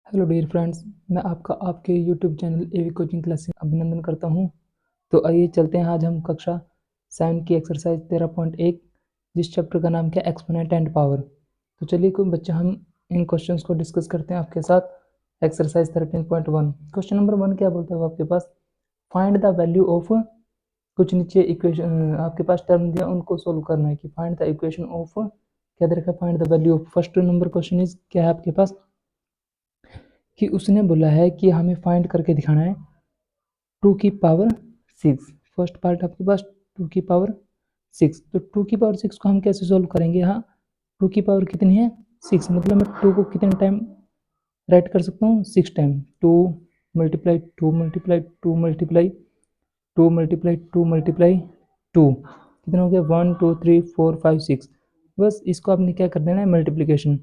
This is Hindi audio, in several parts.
हेलो डियर फ्रेंड्स, मैं आपका आपके YouTube channel AV coaching class से अभिनंदन करता हूं। तो आइए चलते हैं, आज हम कक्षा 7 की एक्सरसाइज 13.1 जिस चैप्टर का नाम क्या एक्सपोनेंट एंड पावर। तो चलिए कोई बच्चे हम इन क्वेश्चंस को डिस्कस करते हैं आपके साथ। एक्सरसाइज 13.1 क्वेश्चन नंबर 1 क्या बोलता है वो आपके पास, फाइंड द वैल्यू ऑफ, कुछ नीचे इक्वेशन आपके पास टर्म दिया उनको सोल्व करना है कि फाइंड द इक्वेशन ऑफ, क्या दे रखा है, find the value of. First number question is क्या है आपके पास कि उसने बोला है कि हमें फाइंड करके दिखाना है 2 की पावर 6। फर्स्ट पार्ट आपके पास 2 की पावर 6, तो 2 की पावर 6 को हम कैसे सोल्व करेंगे। हाँ, 2 की पावर कितनी है 6, मतलब मैं 2 को कितने टाइम राइट कर सकता हूँ 6 time. 2 multiply 2 multiply 2 multiply 2 multiply 2 multiply 2, कितना हो गया 1 2 3 4 5 6। बस इसको आपने क्या कर देना है मल्टीप्लीकेशन,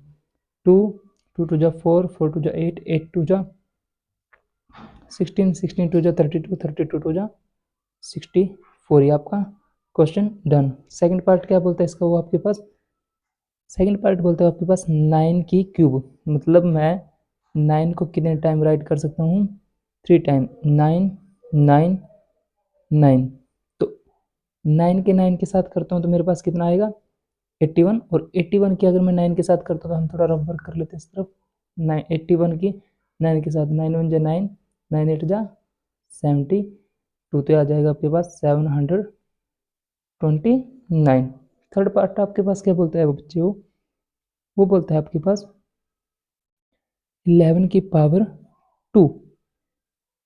2 2 टू जा 4 4 टू जा 8 8 टू जा 16 16 टू जा 32 32 टू जा 64। ये आपका क्वेश्चन डन। सेकंड पार्ट क्या बोलता है इसका, वो आपके पास सेकंड पार्ट बोलता है आपके पास 9 की क्यूब, मतलब मैं 9 को कितने टाइम राइट कर सकता हूँ 3 टाइम। 9 9 9, तो 9 के 9 के साथ करता हूँ तो मेरे पास कितना आएगा 81, और 81 की अगर मैं 9 के साथ करता हूँ तो हम थोड़ा रफ वर्क कर लेते हैं इस तरफ। 81 की 9 के साथ 9 1 जा 9 9 8 जा 72, तो आ जाएगा आपके पास 729। थर्ड पार्ट आपके पास क्या बोलता है बच्चे, वो बोलता है आपके पास 11 की पावर 2।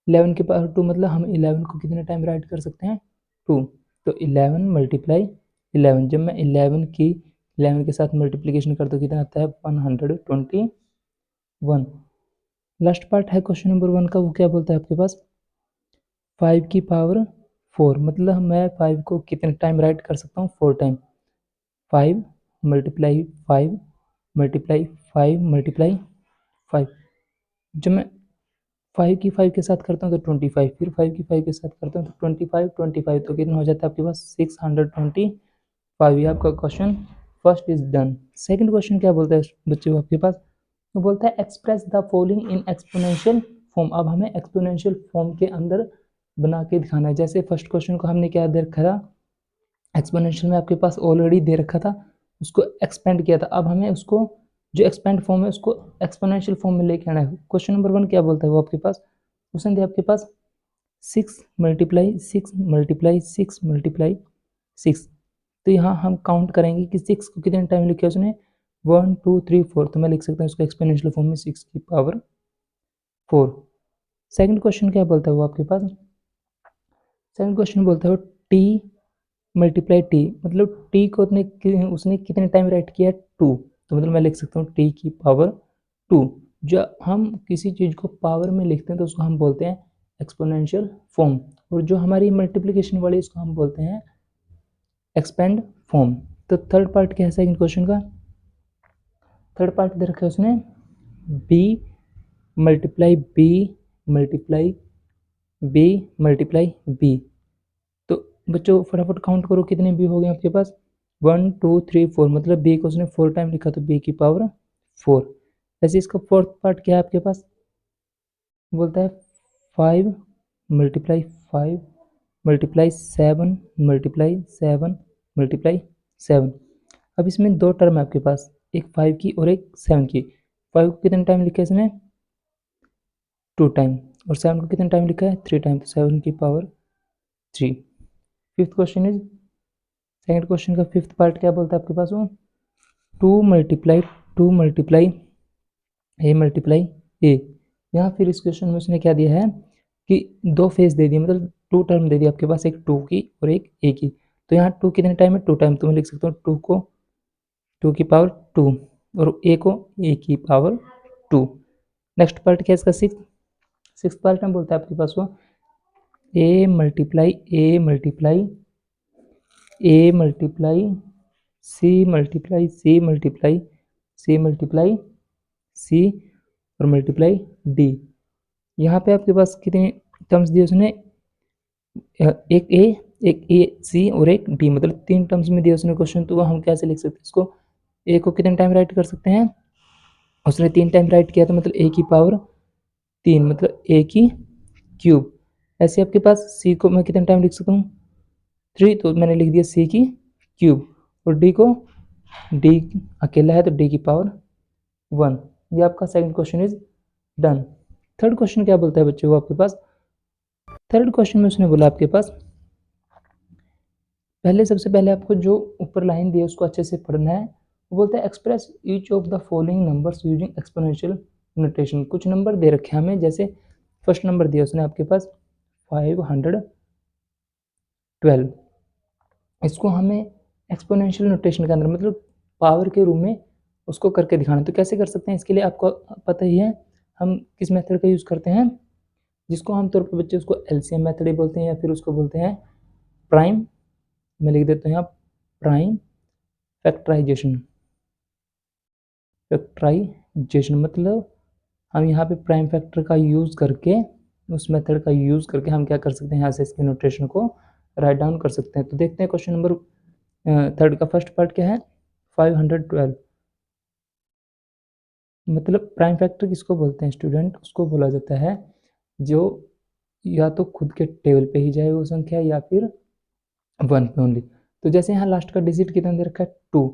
11 की पावर 2 मतलब हम 11 को कितने टाइम राइट कर सकते हैं 2, तो 11 मल्टीप्लाई 11, जब मैं 11 के साथ मल्टीप्लीकेशन करता हूँ कितना आता है 121। लास्ट पार्ट है क्वेश्चन नंबर 1 का, वो क्या बोलता है आपके पास 5 की पावर 4, मतलब मैं 5 को कितने टाइम राइट कर सकता हूँ 4 टाइम। 5 मल्टीप्लाई 5 मल्टीप्लाई 5 मल्टीप्लाई 5, जब मैं 5 की 5 के साथ करता हूँ तो 25, फिर 5 की 5 के साथ करता हूँ तो 25 25, तो कितना हो जाता है आपके पास 625। ये आपका question first is done. Second question क्या बोलता है बच्चे आपके पास, वो बोलता है express the following in exponential form. अब हमें एक्सपोनेंशियल फॉर्म के अंदर बना के दिखाना है। जैसे फर्स्ट क्वेश्चन को हमने क्या दे रखा था, एक्सपोनेंशियल में आपके पास ऑलरेडी दे रखा था, उसको एक्सपेंड किया था। अब हमें उसको जो एक्सपेंड फॉर्म है उसको एक्सपोनेंशियल फॉर्म में लेके आना है। क्वेश्चन नंबर 1 क्या बोलता है वो आपके पास, क्वेश्चन दिया आपके पास 6 मल्टीप्लाई 6 मल्टीप्लाई 6 मल्टीप्लाई 6, तो यहाँ हम काउंट करेंगे कि 6 को कितने टाइम लिखा है उसने 1 2 3 4, तो मैं लिख सकता हूँ इसको एक्सपोनेंशियल फॉर्म में 6 की पावर 4। सेकंड क्वेश्चन क्या बोलता है वो आपके पास, सेकंड क्वेश्चन बोलता है टी मल्टीप्लाई टी, मतलब टी को उसने कितने टाइम राइट किया 2, तो मतलब मैं लिख सकता हूँ टी की पावर 2। जो हम किसी चीज़ को पावर में लिखते हैं तो उसको हम बोलते हैं एक्सपोनेंशियल फॉर्म, और जो हमारी मल्टीप्लिकेशन वाली इसको हम बोलते हैं एक्सपेंड फॉर्म। तो थर्ड पार्ट क्या है सेकंड क्वेश्चन का, थर्ड पार्ट दे रखा है उसने B multiply B multiply B multiply B. तो बच्चों फटाफट काउंट करो कितने बी हो गए आपके पास 1 2 3 4, मतलब बी को उसने 4 टाइम लिखा तो बी की पावर 4। ऐसे इसका फोर्थ पार्ट क्या है आपके पास, बोलता है 5 मल्टीप्लाई 5 मल्टीप्लाई 7 मल्टीप्लाई 7 मल्टीप्लाई 7। अब इसमें दो टर्म है आपके पास, एक 5 की और एक 7 की। 5 को कितने टाइम लिखा है इसने 2 टाइम, और 7 को कितने टाइम लिखा है 3 टाइम, तो 7 की power 3। Fifth question is, second question का फिफ्थ पार्ट क्या बोलता है आपके पास, वो 2 मल्टीप्लाई 2 मल्टीप्लाई ए मल्टीप्लाई ए। यहाँ फिर इस क्वेश्चन में उसने क्या दिया है कि दो फेज दे दिए, मतलब 2 टर्म दे दिया आपके पास, एक 2 की और एक ए की। तो यहाँ 2 कितने टाइम है 2 टाइम, तो मैं लिख सकता हूँ 2 को 2 की पावर 2 और ए को ए की पावर 2। नेक्स्ट पार्ट क्या है इसका सिक्स पार्ट में बोलता है आपके पास वो A multiply A multiply A multiply C multiply C multiply C multiply C और मल्टीप्लाई डी। यहाँ पे आपके पास कितने टर्म्स दिए उसने, एक ए सी और एक डी, मतलब 3 टर्म्स में दिया उसने क्वेश्चन। तो हम कैसे लिख सकते हैं इसको, ए को कितने टाइम राइट कर सकते हैं उसने 3 टाइम राइट किया तो मतलब a की पावर 3 मतलब a की क्यूब। ऐसे आपके पास c को मैं कितने टाइम लिख सकता हूँ 3, तो मैंने लिख दिया c की क्यूब, और d को d अकेला है तो d की पावर 1। ये आपका second question is done. Third question क्या बोलता है बच्चों को आपके पास, थर्ड क्वेश्चन में उसने बोला आपके पास पहले सबसे पहले आपको जो ऊपर लाइन दी है उसको अच्छे से पढ़ना है। वो बोलता है express each of the following numbers using exponential notation. कुछ नंबर दे रखे हैं हमें, जैसे फर्स्ट नंबर दिया उसने आपके पास 512, इसको हमें एक्सपोनेंशियल नोटेशन के अंदर मतलब पावर के रूप में उसको करके दिखाना। तो कैसे कर सकते हैं, इसके लिए आपको पता ही है हम किस मेथड का यूज़ करते हैं, जिसको आमतौर पर बच्चे उसको एलसीएम मेथड ही बोलते हैं या फिर उसको बोलते हैं प्राइम, मैं लिख देता हूँ यहाँ प्राइम फैक्टराइजेशन। फैक्टराइजेशन मतलब हम यहाँ पे प्राइम फैक्टर का यूज़ करके, उस मेथड का यूज़ करके हम क्या कर सकते हैं, यहाँ से इसके नोटेशन को राइट डाउन कर सकते हैं। तो देखते हैं क्वेश्चन नंबर थर्ड का फर्स्ट पार्ट क्या है, 512 मतलब प्राइम फैक्टर किसको बोलते हैं स्टूडेंट, उसको बोला जाता है जो या तो खुद के टेबल पे ही जाए वो संख्या या फिर 1 पे ओनली। तो जैसे यहाँ लास्ट का डिजिट कितना दे रखा है 2,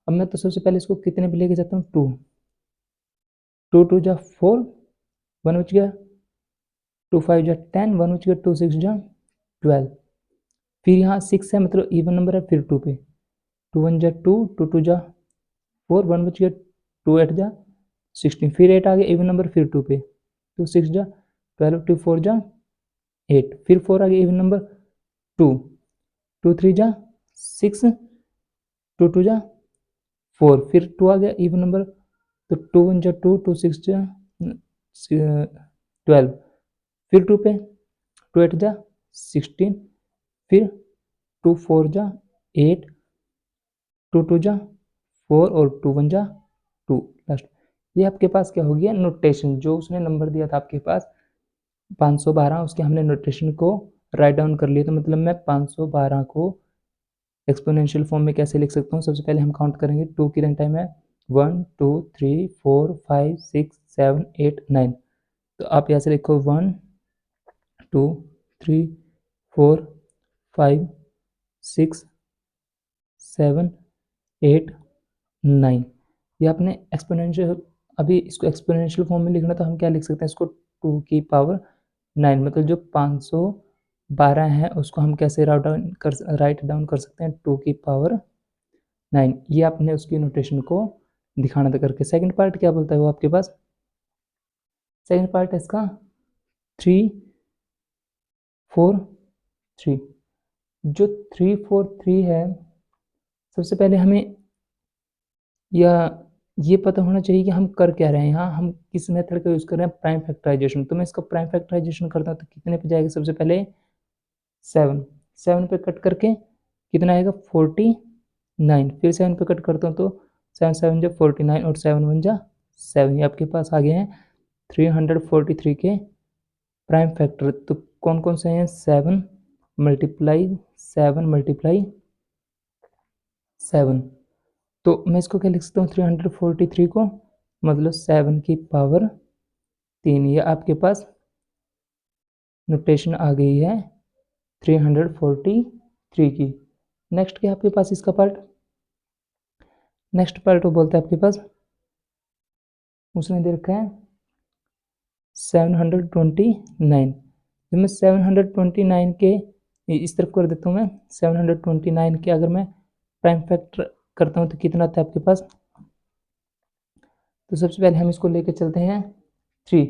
अब मैं तो सबसे पहले इसको कितने पे लेके जाता हूँ 2, 2 2 जा 4, 1 बच गया, 2 5 जा 10, 1 बच गया, 2 6 जा 12, फिर यहाँ 6 है मतलब इवन नंबर है, फिर 2 पे 2 1 जा 2, 2 2 जा 4, 1 बच गया, 2 8 जा 16, फिर 8 आ गया इवन नंबर, फिर 2 पे 2 6 जा 12, 2 4 जा 8, फिर 4 आ गया इवन नंबर 2, 2 3 जा 6, 2 2 जा 4, फिर 2 आ गया इवन नंबर, तो 2 1 जा 2, 2 6 जा 12, फिर 2 पे 2 8 जा 16, फिर 2 4 जा 8, 2 2 जा 4 और 2 1 जा 2 लास्ट। ये आपके पास क्या हो गया नोटेशन, जो उसने नंबर दिया था आपके पास 512, उसके हमने नोटेशन को राइट डाउन कर लिया। तो मतलब मैं 512 को एक्सपोनेंशियल फॉर्म में कैसे लिख सकता हूँ, सबसे पहले हम काउंट करेंगे, 2 की रन टाइम है 1 2 3 4 5 6 7 8 9, तो आप यहाँ से लिखो 1 2 3 4 5 6 7 8 9। ये आपने एक्सपोनेंशियल, अभी इसको एक्सपोनेंशियल फॉर्म में लिखना तो हम क्या लिख सकते हैं, इसको 2 की पावर 9 मतलब जो 512 है उसको हम कैसे राइट डाउन कर सकते हैं 2 की पावर 9। ये आपने उसकी नोटेशन को दिखाना था करके। सेकंड पार्ट क्या बोलता है वो आपके पास, सेकंड पार्ट है इसका 3 4 3। जो 3 4 3 है, सबसे पहले हमें या ये पता होना चाहिए कि हम कर क्या रहे हैं, यहाँ हम किस मेथड का यूज़ कर रहे हैं, प्राइम फैक्टराइजेशन। तो मैं इसका प्राइम फैक्टराइजेशन करता हूँ तो कितने पे जाएगा, सबसे पहले 7, 7 पे कट करके कितना आएगा 49, फिर 7 पे कट करता हूँ तो 7 7 जा 49 और 7 1 जा 7, ये आपके पास आ गए हैं 343 के प्राइम फैक्टर। तो कौन कौन से हैं, 7 मल्टीप्लाई 7 मल्टीप्लाई 7, तो मैं इसको क्या लिख सकता हूँ 343 को मतलब 7 की पावर 3, ये आपके पास नोटेशन आ गई है 343 की। नेक्स्ट क्या आपके पास इसका पार्ट, नेक्स्ट पार्ट वो बोलता है आपके पास, उसने दे रखा है 729। जब मैं 729 के इस तरफ कर देता हूँ, मैं 729 के अगर मैं प्राइम फैक्टर करता हूँ तो कितना आता है आपके पास, तो सबसे पहले हम इसको लेके चलते हैं 3,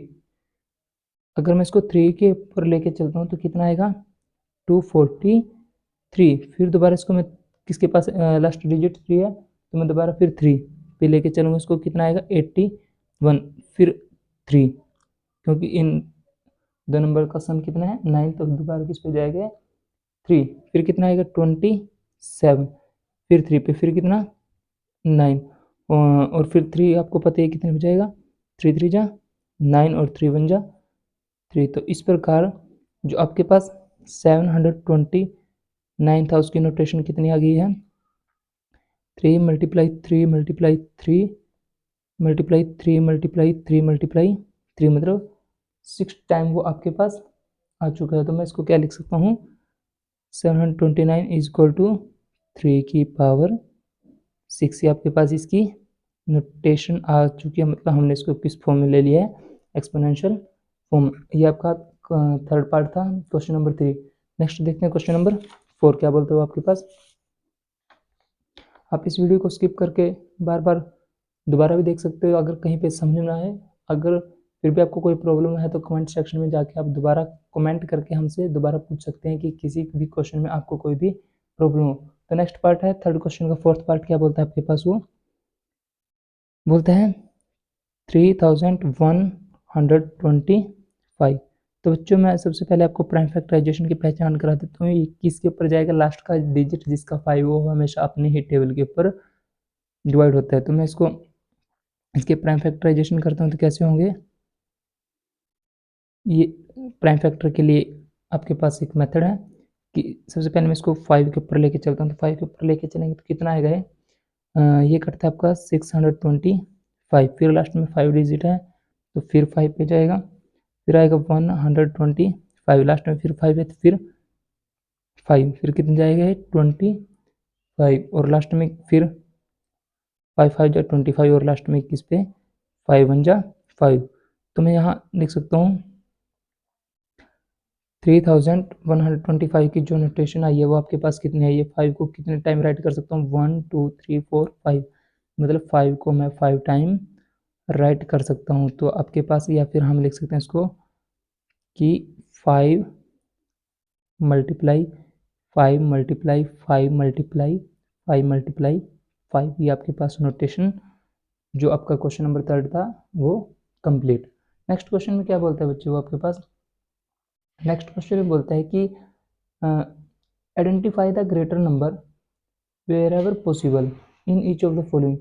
अगर मैं इसको 3 के ऊपर लेके चलता हूँ तो कितना आएगा 243, फिर दोबारा इसको मैं किसके पास लास्ट डिजिट 3 है तो मैं दोबारा फिर 3 पे लेके चलूँगा, इसको कितना आएगा 81, फिर 3, क्योंकि इन दो नंबर का सम कितना है 9, तो दोबारा किस पे जाएगा 3, फिर कितना आएगा 27, फिर 3 पे फिर कितना 9, और फिर 3 आपको पता है कितने हो जाएगा 3 3 जा 9 और 3 1 जा 3। तो इस प्रकार जो आपके पास 729 था उसकी नोटेशन कितनी आ गई है 3 × 3 × 3 मल्टीप्लाई 3 मल्टीप्लाई 3 मल्टीप्लाई 3 मतलब 6 टाइम वो आपके पास आ चुका है। तो मैं इसको क्या लिख सकता हूँ, 729 इज इक्वल टू 3 की पावर 6। ये आपके पास इसकी नोटेशन आ चुकी है, मतलब हमने इसको किस फॉर्म में ले लिया है, एक्सपोनेंशियल फॉर्म। ये आपका थर्ड पार्ट था, क्वेश्चन नंबर 3। नेक्स्ट देखते हैं क्वेश्चन नंबर 4 क्या बोलते हो आपके पास। आप इस वीडियो को स्किप करके बार बार दोबारा भी देख सकते हो अगर कहीं पे समझ में आए। अगर फिर भी आपको कोई प्रॉब्लम है तो कमेंट सेक्शन में जाके आप दोबारा कमेंट करके हमसे दोबारा पूछ सकते हैं कि किसी भी क्वेश्चन में आपको कोई भी प्रॉब्लम हो। तो नेक्स्ट पार्ट है थर्ड क्वेश्चन का फोर्थ पार्ट, क्या बोलता है आपके पास, वो बोलता है 3125। तो बच्चों मैं सबसे पहले आपको प्राइम फैक्टराइजेशन की पहचान करा देता हूँ। ये किसके ऊपर जाएगा, लास्ट का डिजिट जिसका 5 वो हमेशा अपने ही टेबल के ऊपर डिवाइड होता है। तो मैं इसको इसके प्राइम फैक्टराइजेशन करता हूँ तो कैसे होंगे, ये प्राइम फैक्टर के लिए आपके पास एक मेथड है कि सबसे पहले मैं इसको 5 के ऊपर लेके चलता हूँ। तो 5 के ऊपर लेके चलेंगे तो कितना आएगा, ये कटता है आपका 625, फिर लास्ट में 5 डिजिट है तो फिर 5 पे जाएगा, फिर आएगा 125, लास्ट में फिर 5 है तो फिर 5, फिर कितने जाएगा 25 और लास्ट में फिर 5 5 जा 25 और लास्ट में 21 पे 5 1 जा 5। तो मैं यहाँ लिख सकता हूँ 3125 की जो नोटेशन आई है वो आपके पास कितनी है, ये 5 को कितने टाइम राइट कर सकता हूँ, 1 2 3 4 5, मतलब 5 को मैं 5 टाइम राइट कर सकता हूँ। तो आपके पास, या फिर हम लिख सकते हैं इसको कि 5 मल्टीप्लाई 5 मल्टीप्लाई 5 मल्टीप्लाई 5 मल्टीप्लाई 5, ये आपके पास नोटेशन जो आपका क्वेश्चन नंबर 3 था वो कंप्लीट। नेक्स्ट क्वेश्चन में क्या बोलता है बच्चे, वो आपके पास नेक्स्ट क्वेश्चन में बोलता है कि identify the greater number wherever possible in each of the following,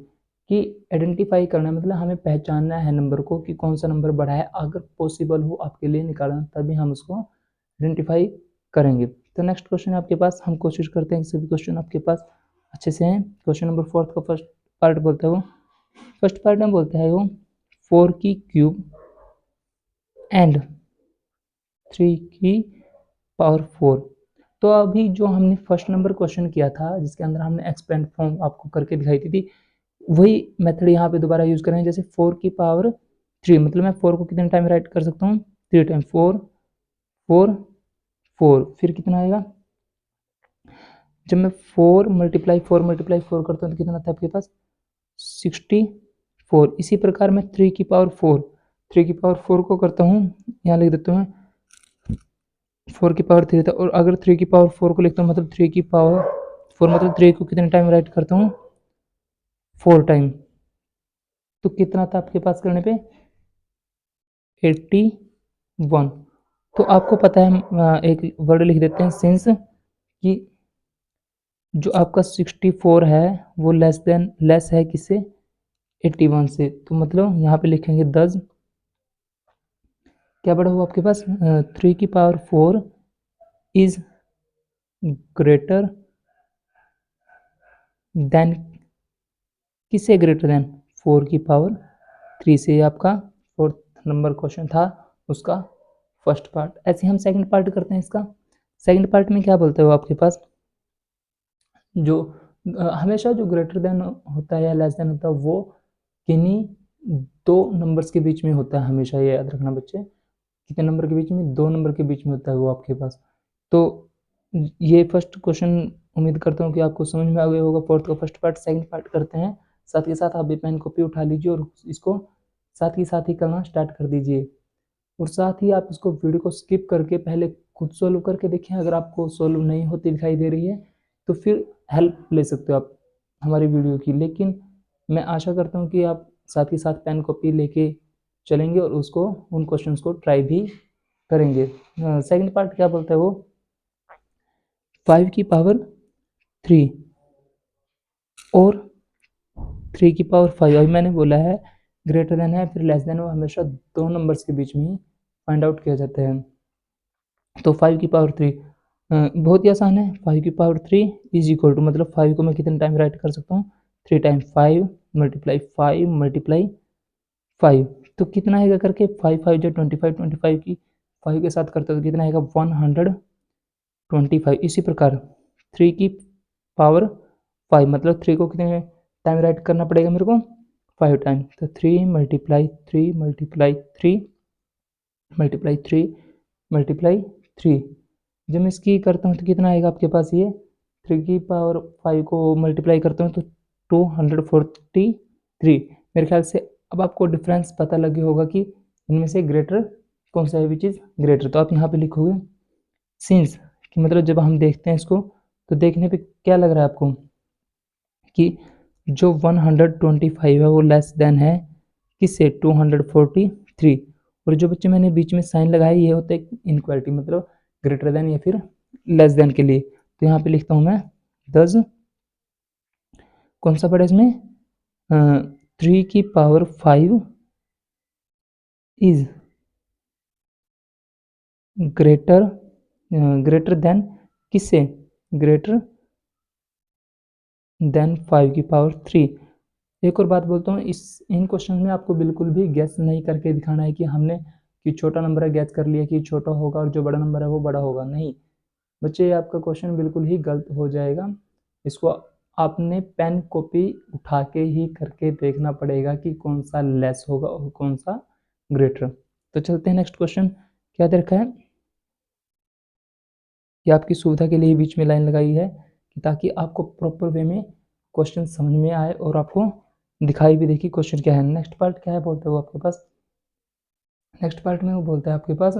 कि आइडेंटिफाई करना मतलब हमें पहचानना है नंबर को कि कौन सा नंबर बड़ा है, अगर पॉसिबल हो आपके लिए निकालना तभी हम उसको आइडेंटिफाई करेंगे। तो नेक्स्ट क्वेश्चन आपके पास, हम कोशिश करते हैं कि सभी क्वेश्चन आपके पास अच्छे से हैं। क्वेश्चन नंबर 4 का फर्स्ट पार्ट बोलता है वो, फर्स्ट पार्ट में बोलता है वो 4 की क्यूब एंड 3 की पावर 4। तो अभी जो हमने फर्स्ट नंबर क्वेश्चन किया था जिसके अंदर हमने एक्सपेंड फॉर्म आपको करके दिखाई थी, वही मेथड यहाँ पे दोबारा यूज करेंगे। जैसे 4 की पावर 3, मतलब मैं 4 को कितने टाइम राइट कर सकता हूँ, 3 टाइम, 4 4 4, फिर कितना आएगा, जब मैं 4 मल्टीप्लाई 4 मल्टीप्लाई 4 करता हूँ तो कितना आता है आपके पास 64। इसी प्रकार मैं 3 की पावर 4 को करता हूँ, यहाँ लिख देता हूँ 4 की पावर 3 था, और अगर 3 की पावर 4 को लिखता हूँ मतलब 3 की पावर 4 मतलब 3 को कितने टाइम राइट करता हूँ 4 टाइम, तो कितना था आपके पास करने पे 81। तो आपको पता है हम एक वर्ड लिख देते हैं सिंस, कि जो आपका 64 है वो लेस है किससे, 81 से। तो मतलब यहाँ पे लिखेंगे 10, क्या बड़ा हुआ आपके पास 3 की पावर 4 इज ग्रेटर देन, किससे ग्रेटर देन 4 की पावर 3 से। आपका फोर्थ नंबर क्वेश्चन था उसका फर्स्ट पार्ट। ऐसे हम सेकंड पार्ट करते हैं इसका। सेकंड पार्ट में क्या बोलते हो आपके पास, जो हमेशा जो ग्रेटर देन होता है या लेस देन होता है वो किन्हीं दो नंबर्स के बीच में होता है, हमेशा ये याद रखना बच्चे, कितने नंबर के बीच में, 2 नंबर के बीच में होता है वो आपके पास। तो ये फर्स्ट क्वेश्चन उम्मीद करता हूँ कि आपको समझ में आ गया होगा। फोर्थ का फर्स्ट पार्ट, सेकंड पार्ट करते हैं। साथ के साथ आप भी पेन कॉपी उठा लीजिए और इसको साथ ही करना स्टार्ट कर दीजिए, और साथ ही आप इसको वीडियो को स्किप करके पहले खुद सोल्व करके देखें। अगर आपको सोल्व नहीं होती दिखाई दे रही है तो फिर हेल्प ले सकते हो आप हमारी वीडियो की, लेकिन मैं आशा करता हूँ कि आप साथ ही साथ पेन कॉपी लेके चलेंगे और उसको उन क्वेश्चंस को ट्राई भी करेंगे। सेकंड पार्ट क्या बोलता है वो, 5 की पावर 3 और 3 की पावर 5। अभी मैंने बोला है ग्रेटर देन है फिर लेस देन, वो हमेशा 2 नंबर्स के बीच में ही फाइंड आउट किया जाता है। तो 5 की पावर 3 बहुत ही आसान है। 5 की पावर 3 इज इक्वल टू, मतलब 5 को मैं कितने टाइम राइट कर सकता हूँ 3 टाइम, 5 मल्टीप्लाई 5 मल्टीप्लाई 5, तो कितना आएगा करके 5 5 जो 25, 25 की 5 के साथ करते हो तो कितना आएगा 125। इसी प्रकार 3 की पावर 5 मतलब 3 को कितने टाइम राइट करना पड़ेगा मेरे को 5 टाइम, तो 3 मल्टीप्लाई 3 मल्टीप्लाई 3 मल्टीप्लाई 3 मल्टीप्लाई 3। जब मैं इसकी करता हूँ तो कितना आएगा आपके पास, ये 3 की पावर 5 को मल्टीप्लाई करता हूँ तो 243। मेरे ख्याल से अब आपको डिफरेंस पता लग गया होगा कि इनमें से ग्रेटर कौन सा है, विच इज़ ग्रेटर। तो आप यहाँ पे लिखोगे सिंस, कि मतलब जब हम देखते हैं इसको तो देखने पे क्या लग रहा है आपको कि जो 125 है वो लेस देन है किससे 243। और जो बच्चे मैंने बीच में साइन लगाया ये होता है इनक्वालिटी, मतलब ग्रेटर देन या फिर लेस देन के लिए। तो यहाँ पे लिखता हूँ मैं 10 कौन सा पड़ा इसमें 3 की power 5 is greater greater than किससे, ग्रेटर देन 5 की पावर 3। एक और बात बोलता हूँ, इस इन क्वेश्चन में आपको बिल्कुल भी गैस नहीं करके दिखाना है कि हमने कि छोटा नंबर है गैस कर लिया कि छोटा होगा और जो बड़ा नंबर है वो बड़ा होगा, नहीं बच्चे आपका क्वेश्चन बिल्कुल ही गलत हो जाएगा। इसको आपने पेन कॉपी उठा के ही करके देखना पड़ेगा कि कौन सा लेस होगा और कौन सा ग्रेटर। तो चलते हैं नेक्स्ट क्वेश्चन। क्या दे रखा है कि आपकी सुविधा के लिए बीच में लाइन लगाई है कि ताकि आपको प्रॉपर वे में क्वेश्चन समझ में आए और आपको दिखाई भी दे कि क्वेश्चन क्या है। नेक्स्ट पार्ट क्या है बोलते हो आपके पास, नेक्स्ट पार्ट में वो बोलता है आपके पास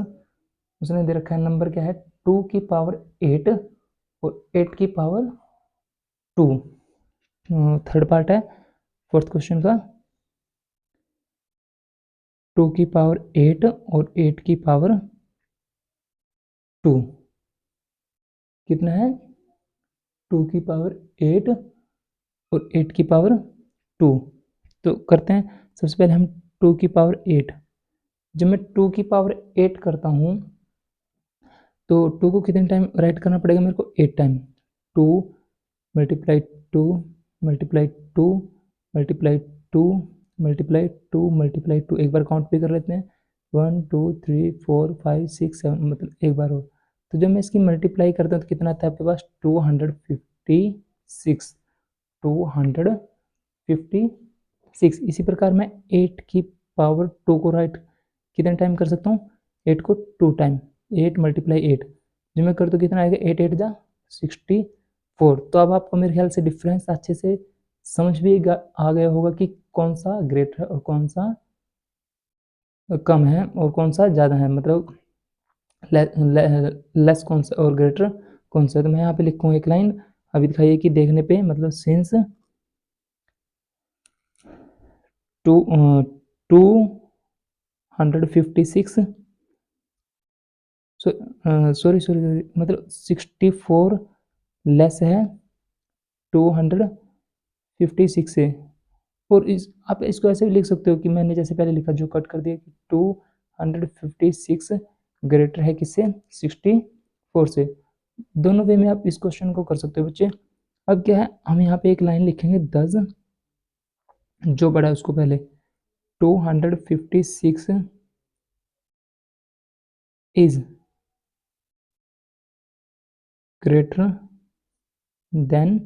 उसने दे रखा है नंबर क्या है 2 की पावर 8 और 8 की पावर 2। थर्ड पार्ट है फोर्थ क्वेश्चन का 2 की पावर 8 और 8 की पावर 2 कितना है 2 की पावर 8 और 8 की पावर 2। तो करते हैं सबसे पहले हम 2 की पावर 8। जब मैं 2 की पावर 8 करता हूँ तो 2 को कितने टाइम राइट करना पड़ेगा मेरे को 8 time. 2 multiply 2 multiply 2 multiply 2 multiply 2 multiply 2, एक बार काउंट भी कर लेते हैं 1 2 3 4 5 6 7, मतलब एक बार हो। तो जब मैं इसकी मल्टीप्लाई करता हूँ तो कितना आता है आपके पास 256 256। इसी प्रकार मैं 8 की पावर 2 को राइट कितने टाइम कर सकता हूँ 8 को 2 टाइम 8 मल्टीप्लाई 8, जो मैं कर तो कितना आएगा 8 8 जा 64। तो अब आपको मेरे ख्याल से डिफरेंस अच्छे से समझ भी आ गया होगा कि कौन सा ग्रेटर है और कौन सा कम है और कौन सा ज़्यादा है, मतलब लेस कौन सा और ग्रेटर कौन सा। तो मैं यहाँ पे लिखूँ एक लाइन अभी दिखाइए कि देखने पे मतलब सिंस 256 सॉरी मतलब 64 लेस है 256 से। और इस आप इसको ऐसे भी लिख सकते हो कि मैंने जैसे पहले लिखा जो कट कर दिया कि 256 ग्रेटर है किससे 64 से। दोनों वे में आप इस क्वेश्चन को कर सकते हो बच्चे। अब क्या है हम यहाँ पे एक लाइन लिखेंगे 10 जो बड़ा है उसको पहले 256 इज ग्रेटर देन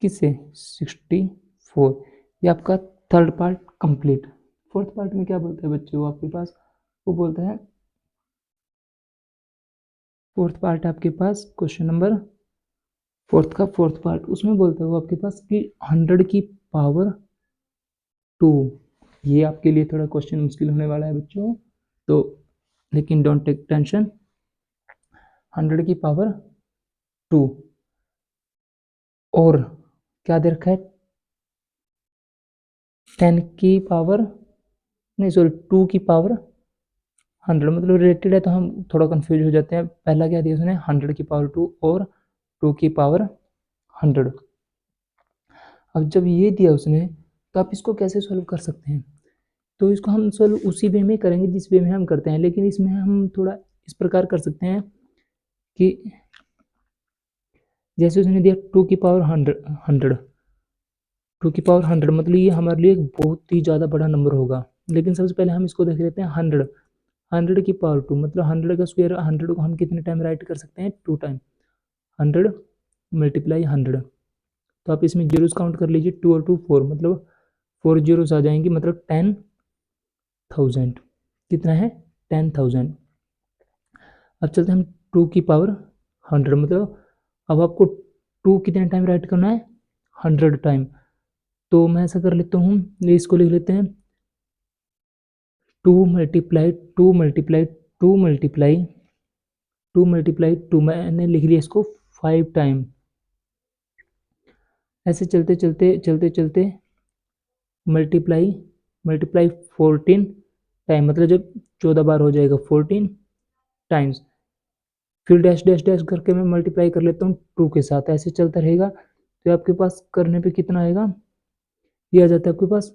किससे 64। ये आपका third part complete. Fourth part में क्या बोलता है बच्चे वो आपके पास, वो बोलता है फोर्थ पार्ट आपके पास क्वेश्चन नंबर फोर्थ का फोर्थ पार्ट, उसमें बोलता है वो आपके पास कि 100 की पावर 2। ये आपके लिए थोड़ा क्वेश्चन मुश्किल होने वाला है बच्चों, तो लेकिन डोंट टेक टेंशन। 100 की पावर 2 और क्या दे रखा है 10 की पावर नहीं सॉरी 2 की पावर 100, मतलब रिलेटेड है तो हम थोड़ा कंफ्यूज हो जाते हैं। पहला क्या दिया उसने 100 की पावर 2 और 2 की पावर 100। अब जब ये दिया उसने तो आप इसको कैसे सॉल्व कर सकते हैं, तो इसको हम सॉल्व उसी वे में करेंगे जिस वे में हम करते हैं, लेकिन इसमें हम थोड़ा इस प्रकार कर सकते हैं कि जैसे उसने दिया 2 की पावर 100 2 की पावर 100 मतलब ये हमारे लिए बहुत ही ज़्यादा बड़ा नंबर होगा। लेकिन सबसे पहले हम इसको देख लेते हैं 100, 100 की पावर 2 मतलब 100 का स्क्वायर, 100 को हम कितने टाइम राइट कर सकते हैं, 2 टाइम, 100 मल्टीप्लाई 100। तो आप इसमें जीरोस काउंट कर लीजिए, 2 और 2 4, मतलब 4 जीरोस आ जाएंगे, मतलब 10,000। कितना है, 10,000। अब चलते हैं हम 2 की पावर 100, मतलब अब आपको 2 कितने टाइम राइट करना है, 100 टाइम। तो मैं ऐसा कर लेता हूँ, इसको लिख लेते हैं 2 मल्टीप्लाई 2 मल्टीप्लाई 2 मल्टीप्लाई 2 मल्टीप्लाई 2, मैंने लिख लिया इसको 5 टाइम। ऐसे चलते चलते चलते चलते मल्टीप्लाई मल्टीप्लाई 14 टाइम, मतलब जब 14 बार हो जाएगा 14 टाइम्स, फिर डैश डैश डैश करके मैं मल्टीप्लाई कर लेता हूँ 2 के साथ, ऐसे चलता रहेगा। तो आपके पास करने पे कितना आएगा, ये आ जाता है आपके पास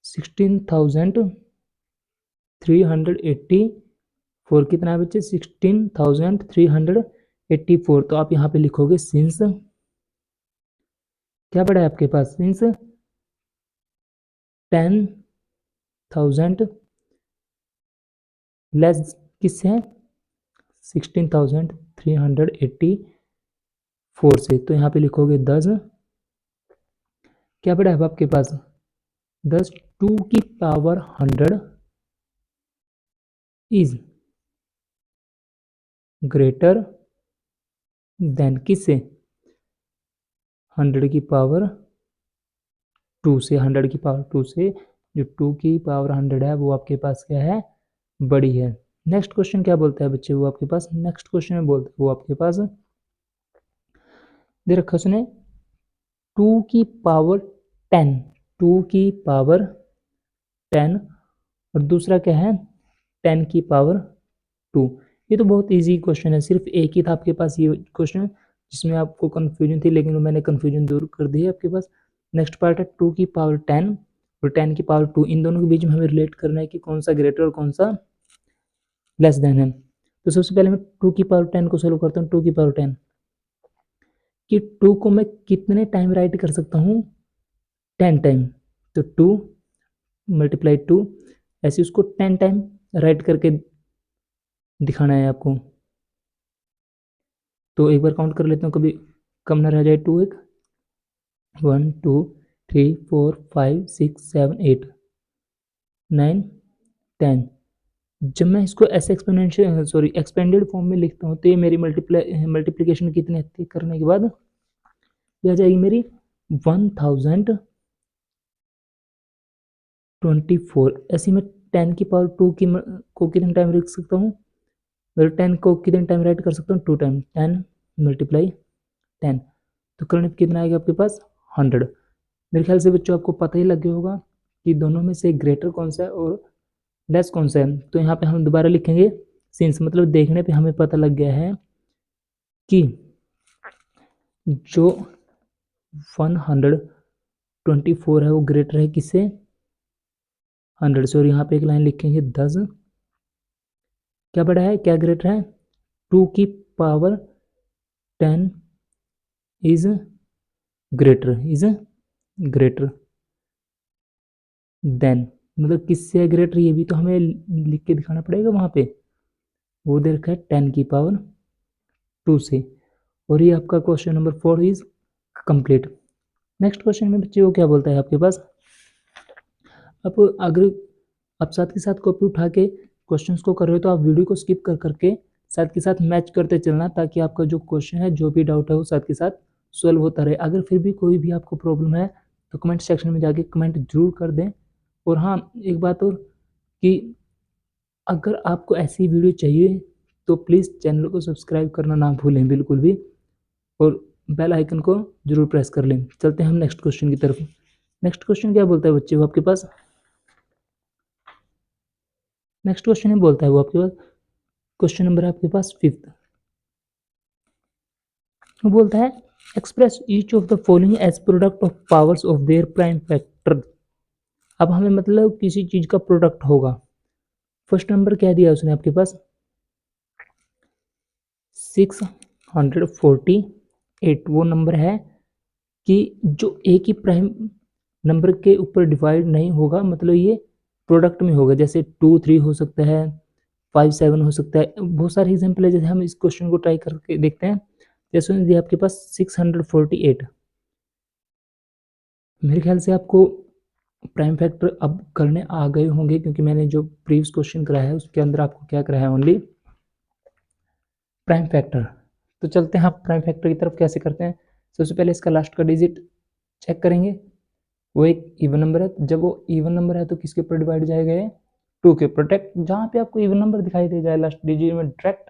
16,384। कितना है बच्चे, 16,384। तो आप यहाँ पे लिखोगे सिंस, क्या पड़ा है आपके पास, सिंस 10,000 लेस किससे है, 16,384 से। तो यहाँ पे लिखोगे 10, क्या पड़ा है आपके पास, 10 2 की पावर 100 इज ग्रेटर देन किससे, 100 की पावर 2 से, 100 की पावर 2 से। जो 2 की पावर 100 है वो आपके पास क्या है, बड़ी है। नेक्स्ट क्वेश्चन क्या बोलता है बच्चे, वो आपके पास नेक्स्ट क्वेश्चन में बोलता है, वो आपके पास दे रखा सुने 2 की पावर 10, 2 की पावर 10, और दूसरा क्या है 10 की पावर 2। ये तो बहुत इजी क्वेश्चन है, सिर्फ एक ही था आपके पास ये क्वेश्चन जिसमें आपको कंफ्यूजन थी, लेकिन मैंने कंफ्यूजन दूर कर दी है आपके पास। नेक्स्ट पार्ट है 2 की पावर 10 और 10 की पावर 2, इन दोनों के बीच में हमें रिलेट करना है कि कौन सा ग्रेटर और कौन सा लेस देन है। तो सबसे पहले मैं 2 की पावर 10 को सोल्व करता हूँ। 2 की पावर 10 कि 2 को मैं कितने टाइम राइट कर सकता हूँ, 10 टाइम। तो 2 मल्टीप्लाई 2, ऐसे उसको 10 टाइम राइट करके दिखाना है आपको। तो एक बार काउंट कर लेते हैं, कभी कम ना रह जाए। 2 1 1 2 3 4 5 6 7 8 9 10। जब मैं इसको ऐसे एक्सपेंडेड फॉर्म में लिखता हूँ तो ये मेरी मल्टीप्लिकेशन कितनी आती है करने के बाद, ये आ जाएगी मेरी 1024। ऐसे मैं 10 की पावर 2 की को कितने टाइम लिख सकता हूँ, 10 को कितने टाइम राइट कर सकता हूँ, 2 टाइम, 10 मल्टीप्लाई 10। तो करने पे कितना आएगा आपके पास, 100। मेरे ख्याल से बच्चों आपको पता ही लग गया होगा कि दोनों में से ग्रेटर कौन सा है और लेस कौन सा है। तो यहाँ पे हम दोबारा लिखेंगे सिंस, मतलब देखने पे हमें पता लग गया है कि जो 124 है वो ग्रेटर है किससे, 100 से। और यहाँ पे एक लाइन लिखेंगे 10, क्या बड़ा है, क्या ग्रेटर है, 2 की पावर 10 इज ग्रेटर देन, मतलब किससे है ग्रेटर, ये भी तो हमें लिख के दिखाना पड़ेगा वहाँ पे। वो दे रखा है 10 की पावर 2 से। और ये आपका question number 4 is complete. Next question में बच्चे वो क्या बोलता है आपके पास, अब अगर आप साथ के साथ कॉपी उठा के क्वेश्चंस को कर रहे हो तो आप वीडियो को स्किप कर करके साथ के साथ मैच करते चलना, ताकि आपका जो क्वेश्चन है, जो भी डाउट है वो साथ के साथ सॉल्व होता रहे। अगर फिर भी कोई भी आपको प्रॉब्लम है तो कमेंट सेक्शन में जाके कमेंट जरूर कर दें। और हाँ, एक बात और कि अगर आपको ऐसी वीडियो चाहिए तो प्लीज़ चैनल को सब्सक्राइब करना ना भूलें बिल्कुल भी, और बेल आइकन को जरूर प्रेस कर लें। चलते हैं हम नेक्स्ट क्वेश्चन की तरफ। नेक्स्ट क्वेश्चन क्या बोलता है बच्चे, वो आपके पास नेक्स्ट क्वेश्चन में बोलता है वो आपके पास क्वेश्चन नंबर है आपके पास 5th। वो बोलता है express each of the following as product of powers of their prime factor. अब हमें मतलब किसी चीज का प्रोडक्ट होगा। फर्स्ट नंबर क्या दिया उसने आपके पास 648, वो नंबर है कि जो एक ही प्राइम नंबर के ऊपर डिवाइड नहीं होगा, मतलब ये प्रोडक्ट में होगा, जैसे 2 3 हो सकता है, 5 7 हो सकता है, बहुत सारे एग्जाम्पल है। जैसे हम इस क्वेश्चन को ट्राई करके देखते हैं। जैसे दिया आपके पास 648, मेरे ख्याल से आपको प्राइम फैक्टर अब करने आ गए होंगे, क्योंकि मैंने जो प्रीवियस क्वेश्चन कराया है उसके अंदर आपको क्या कराया है, ओनली प्राइम फैक्टर। तो चलते हैं आप प्राइम फैक्टर की तरफ कैसे करते हैं। सबसे पहले इसका लास्ट का डिजिट चेक करेंगे, वो एक इवन नंबर है, जब वो इवन नंबर है तो किसके ऊपर डिवाइड जाएगा, ये 2 के प्रोटेक्ट, जहाँ पे आपको इवन नंबर दिखाई दे जाए लास्ट डिजिट में डायरेक्ट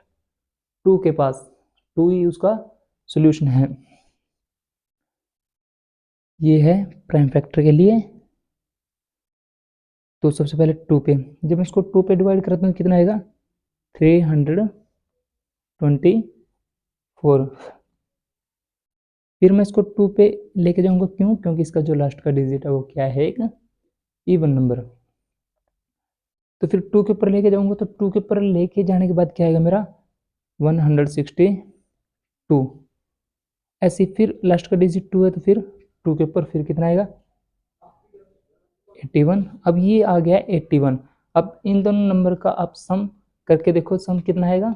2 के पास, 2 ही उसका सोल्यूशन है। ये है प्राइम फैक्टर के लिए। तो सबसे पहले 2 पे, जब मैं इसको 2 पे डिवाइड करता हूँ कितना आएगा, 324। फिर मैं इसको 2 पे लेके जाऊंगा, क्यों, क्योंकि इसका जो लास्ट का डिजिट है वो क्या है, एक इवन नंबर। तो फिर 2 के ऊपर लेके जाऊंगा, तो 2 के ऊपर लेके जाने के बाद क्या आएगा मेरा, 162। ऐसे फिर लास्ट का डिजिट 2 है, तो फिर 2 के ऊपर फिर कितना आएगा, 81। अब ये आ गया 81। अब इन दोनों नंबर का आप सम करके देखो, सम कितना आएगा,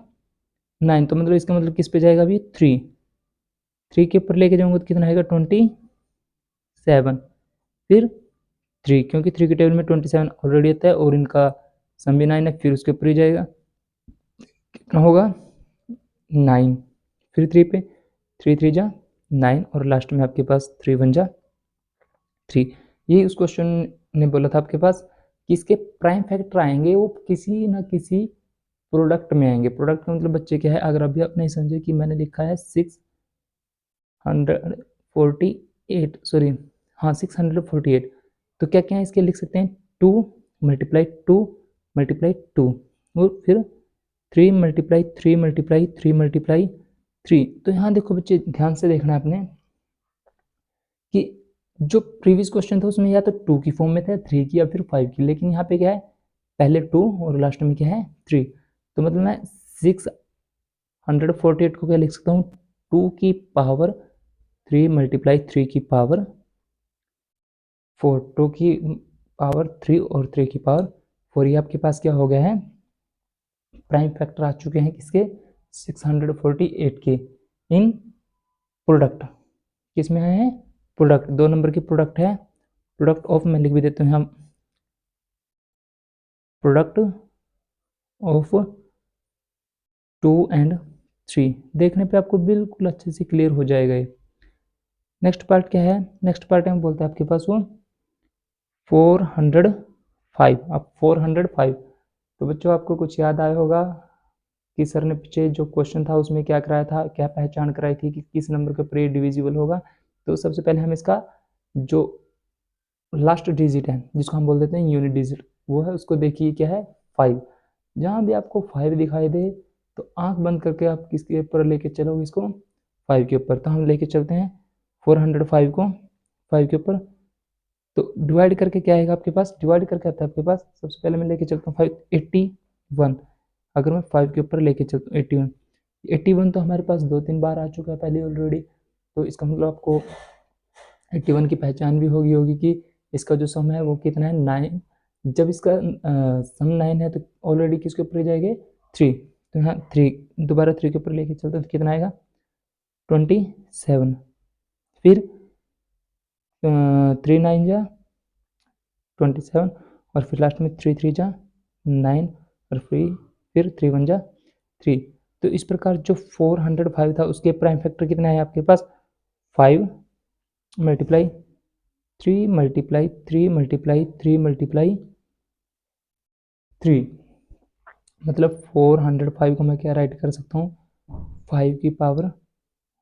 9। तो मतलब इसका मतलब किस पे जाएगा अभी, 3 के ऊपर लेके जाऊंगा तो कितना आएगा, 27। फिर 3, क्योंकि 3 के टेबल में 27 ऑलरेडी आता है और इनका सम भी 9 है, फिर उसके ऊपर ही जाएगा, कितना होगा, 9। फिर 3 पे, 3 3 जा 9, और लास्ट में आपके पास 3 1 जा 3। ये उस क्वेश्चन ने बोला था आपके पास कि इसके प्राइम फैक्टर आएंगे वो किसी ना किसी प्रोडक्ट में आएंगे। प्रोडक्ट का मतलब बच्चे क्या है, अगर अभी आप नहीं समझे कि मैंने लिखा है 648, सॉरी हाँ 648, तो क्या क्या है इसके लिख सकते हैं, 2 मल्टीप्लाई 2 मल्टीप्लाई 2, और फिर 3 मल्टीप्लाई 3 मल्टीप्लाई 3 मल्टीप्लाई 3। तो यहाँ देखो बच्चे, ध्यान से देखना है आपने कि जो प्रीवियस क्वेश्चन था उसमें या तो 2 की फॉर्म में था, 3 की या फिर 5 की, लेकिन यहाँ पे क्या है, पहले 2 और लास्ट में क्या है, 3। तो मतलब मैं 648 को क्या लिख सकता हूँ, 2 की पावर 3 मल्टीप्लाई 3 की पावर 4, 2 की पावर 3 और 3 की पावर 4। ये आपके पास क्या हो गया है, प्राइम फैक्टर आ चुके हैं किसके, 648 के, इन प्रोडक्ट। किस में आए हैं, प्रोडक्ट, 2 नंबर की प्रोडक्ट है, प्रोडक्ट ऑफ, मैं लिख भी देता हूँ यहाँ, प्रोडक्ट ऑफ 2 एंड 3। देखने पे आपको बिल्कुल अच्छे से क्लियर हो जाएगा ये। नेक्स्ट पार्ट क्या है, नेक्स्ट पार्ट में बोलते हैं आपके पास वो 405। अब 405, तो बच्चों आपको कुछ याद आया होगा कि सर ने पीछे जो क्वेश्चन था उसमें क्या कराया था, क्या पहचान कराई थी कि किस नंबर के ऊपर ये डिविजिबल होगा। तो सबसे पहले हम इसका जो लास्ट डिजिट है जिसको हम बोल देते हैं यूनिट डिजिट, वो है, उसको देखिए क्या है, 5। जहाँ भी आपको 5 दिखाई दे तो आंख बंद करके आप किसके ऊपर लेके चलोगे, इसको 5 के ऊपर। तो हम लेके चलते हैं 405 को 5 के ऊपर। तो डिवाइड करके क्या आएगा आपके पास, डिवाइड करके आता है आपके पास, सबसे पहले मैं लेके चलता हूँ 5 81। अगर मैं 5 के ऊपर लेके चलता हूँ 81, 81 तो हमारे पास 2 3 बार आ चुका है पहले ऑलरेडी। तो इसका मतलब आपको 81 की पहचान भी होगी कि इसका जो सम है वो कितना है, 9। जब इसका सम 9 है तो ऑलरेडी किसके ऊपर जाएंगे, 3। तो यहाँ 3, दोबारा 3 के ऊपर लेके चलते हैं तो कितना आएगा, 27। फिर 3 9 जा 27, और फिर लास्ट में 3 3 जा 9, और फिर 3 1 जा 3। तो इस प्रकार जो 405 था उसके प्राइम फैक्टर कितना है आपके पास, 5 मल्टीप्लाई 3 मल्टीप्लाई 3 मल्टीप्लाई 3 मल्टीप्लाई 3। मतलब 405 को मैं क्या राइट कर सकता हूँ, 5 की पावर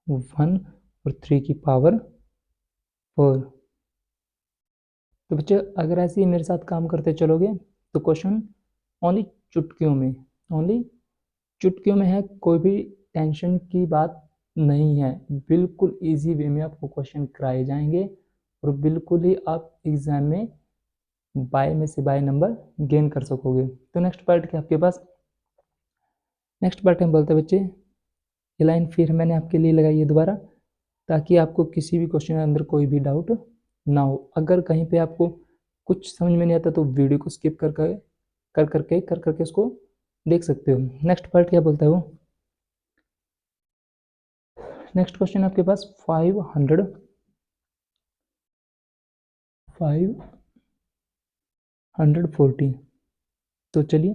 1 और 3 की पावर 4। तो बच्चे अगर ऐसे ही मेरे साथ काम करते चलोगे तो क्वेश्चन ओनली चुटकियों में, ओनली चुटकियों में है, कोई भी टेंशन की बात नहीं है। बिल्कुल इजी वे में आपको क्वेश्चन कराए जाएंगे और बिल्कुल ही आप एग्जाम में बाय में से बाय नंबर गेन कर सकोगे। तो नेक्स्ट पार्ट क्या आपके पास, नेक्स्ट पार्ट में बोलते हैं बच्चे, ये लाइन फिर मैंने आपके लिए लगाई है दोबारा, ताकि आपको किसी भी क्वेश्चन के अंदर कोई भी डाउट ना हो। अगर कहीं पे आपको कुछ समझ में नहीं आता तो वीडियो को स्किप कर करके उसको देख सकते हो। नेक्स्ट पार्ट क्या बोलता है वो, नेक्स्ट क्वेश्चन आपके पास 540। तो चलिए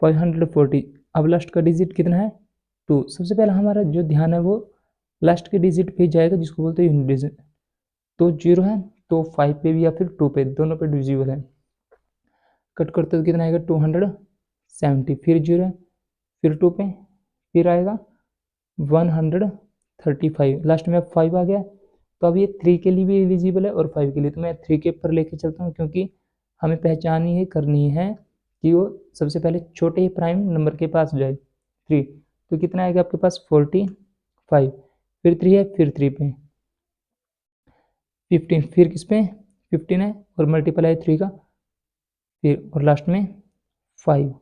540, अब लास्ट का डिजिट कितना है 2। सबसे पहले हमारा जो ध्यान है वो लास्ट के डिजिट पे जाएगा जिसको बोलते हैं यूनिट डिजिट। तो 0 है तो 5 पे भी या फिर 2 पे, दोनों पे डिविजिबल है। कट करते तो कितना आएगा 270, फिर 0 है, फिर 2 पे, फिर आएगा 135, लास्ट में अब 5 आ गया। तो अब ये 3 के लिए भी एलिजिबल है और 5 के लिए। तो मैं 3 के ऊपर लेके चलता हूँ क्योंकि हमें पहचान ही करनी है कि वो सबसे पहले छोटे ही प्राइम नंबर के पास जाए 3। तो कितना आएगा आपके पास 45, फिर 3 है, फिर 3 पे 15, फिर किस पे 15 है और मल्टीप्लाई 3 का, फिर और लास्ट में 5।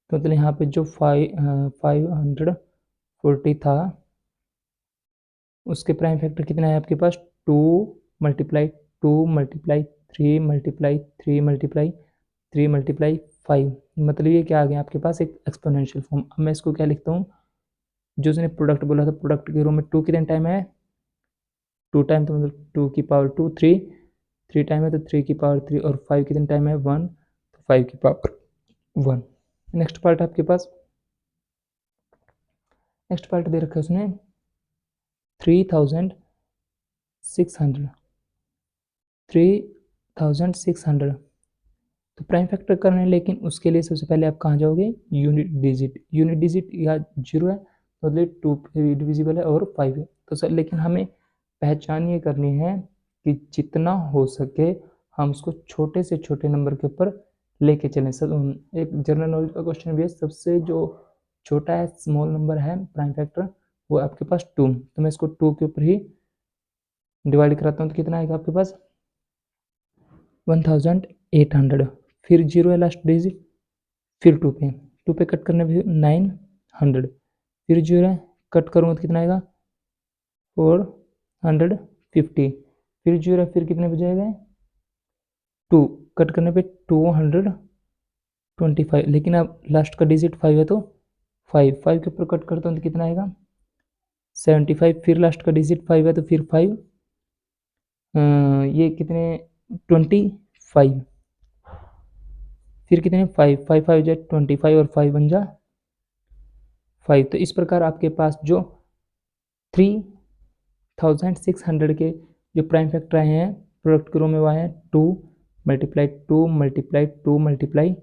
तो मतलब यहाँ पे जो 540 था उसके प्राइम फैक्टर कितना है आपके पास 2 multiply 2 multiply 3 multiply 3 multiply 3 multiply 5। मतलब ये क्या आ गया आपके पास एक एक्सपोनेंशियल फॉर्म। अब मैं इसको क्या लिखता हूँ, जो उसने प्रोडक्ट बोला था प्रोडक्ट के रो में 2 कितने टाइम है 2 टाइम, तो मतलब 2 की पावर 2 3 टाइम है तो 3 की पावर 3, और 5 कितने टाइम है 1 तो 5 की पावर 1। नेक्स्ट पार्ट आपके पास, नेक्स्ट पार्ट दे रखा है उसने 3600। तो प्राइम फैक्टर करना है, लेकिन उसके लिए सबसे पहले आप कहाँ जाओगे यूनिट डिजिट या 0 है मतलब 2 पे डिविजिबल है और 5 है। तो सर लेकिन हमें पहचान ये करनी है कि जितना हो सके हम उसको छोटे से छोटे नंबर के ऊपर लेके चलें। सर एक जनरल नॉलेज का क्वेश्चन भी है, सबसे जो छोटा है स्मॉल नंबर है प्राइम फैक्टर वो आपके पास 2। तो मैं इसको 2 के ऊपर ही डिवाइड कराता हूँ तो कितना आएगा आपके पास 1800, फिर 0 है लास्ट डिजिट, फिर 2 पे कट करने पे 900, फिर 0 है कट करूँगा तो कितना आएगा 450, फिर 0 है, फिर कितने पे जाएगा 2 कट करने पे 225, लेकिन अब लास्ट का डिजिट 5 है तो 5 के ऊपर कट करता हूँ तो कितना आएगा 75, फिर लास्ट का डिजिट 5 है तो फिर 5 ये कितने 25, फिर कितने 5 जा 25 और 5 बन जा 5। तो इस प्रकार आपके पास जो 3600 के जो प्राइम फैक्टर आए हैं प्रोडक्ट के रो में वो आए हैं 2 मल्टीप्लाई 2 मल्टीप्लाई 2 मल्टीप्लाई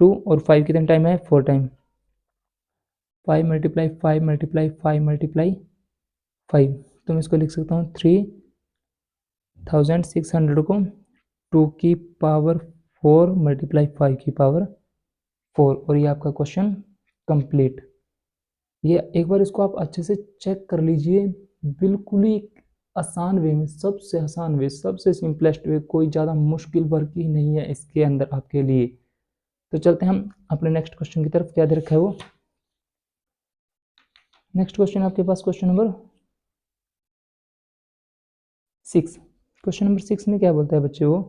2 और 5 कितने टाइम है 4 टाइम, 5 मल्टीप्लाई 5 मल्टीप्लाई 5 मल्टीप्लाई 5। तो मैं इसको लिख सकता हूँ 3600 को 2 की पावर 4 मल्टीप्लाई 5 की पावर 4, और ये आपका क्वेश्चन कंप्लीट। ये एक बार इसको आप अच्छे से चेक कर लीजिए, बिल्कुल ही आसान वे में, सबसे आसान वे, सबसे सिंपलेस्ट वे, कोई ज़्यादा मुश्किल वर्क ही नहीं है इसके अंदर आपके लिए। तो चलते हैं हम अपने नेक्स्ट क्वेश्चन की तरफ। क्या दे रखा है वो, नेक्स्ट क्वेश्चन आपके पास क्वेश्चन नंबर 6। क्वेश्चन नंबर 6 में क्या बोलता है बच्चे वो,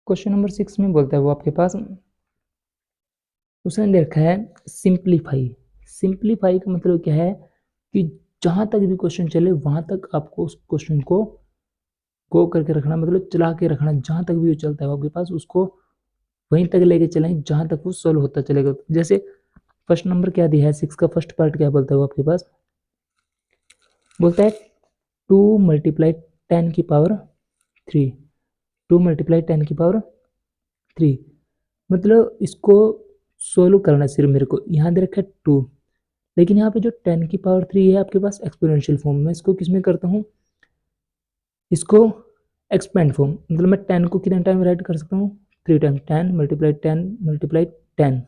क्वेश्चन नंबर 6 में बोलता है वो आपके पास, उसने दे रखा है सिंप्लीफाई। सिंप्लीफाई का मतलब क्या है कि जहाँ तक भी क्वेश्चन चले वहाँ तक आपको उस क्वेश्चन को गो करके रखना, मतलब चला के रखना, जहाँ तक भी वो चलता है आपके पास उसको वहीं तक लेके चलें जहाँ तक वो सॉल्व होता चलेगा। जैसे फर्स्ट नंबर क्या दिया है 6 का फर्स्ट पार्ट क्या बोलता है वो आपके पास, बोलता है 2 मल्टीप्लाई 10 की पावर 3, 2 मल्टीप्लाई 10 की पावर 3। मतलब इसको सोल्व करना सिर्फ मेरे को, यहाँ दे रखा है 2, लेकिन यहाँ पे जो 10 की पावर 3 है आपके पास एक्सपोनेंशियल फॉर्म में, इसको किस में करता हूँ, इसको एक्सपेंड फॉर्म, मतलब मैं 10 को कितने टाइम राइट कर सकता हूँ 3 टाइम, 10 मल्टीप्लाई 10 मल्टीप्लाई 10।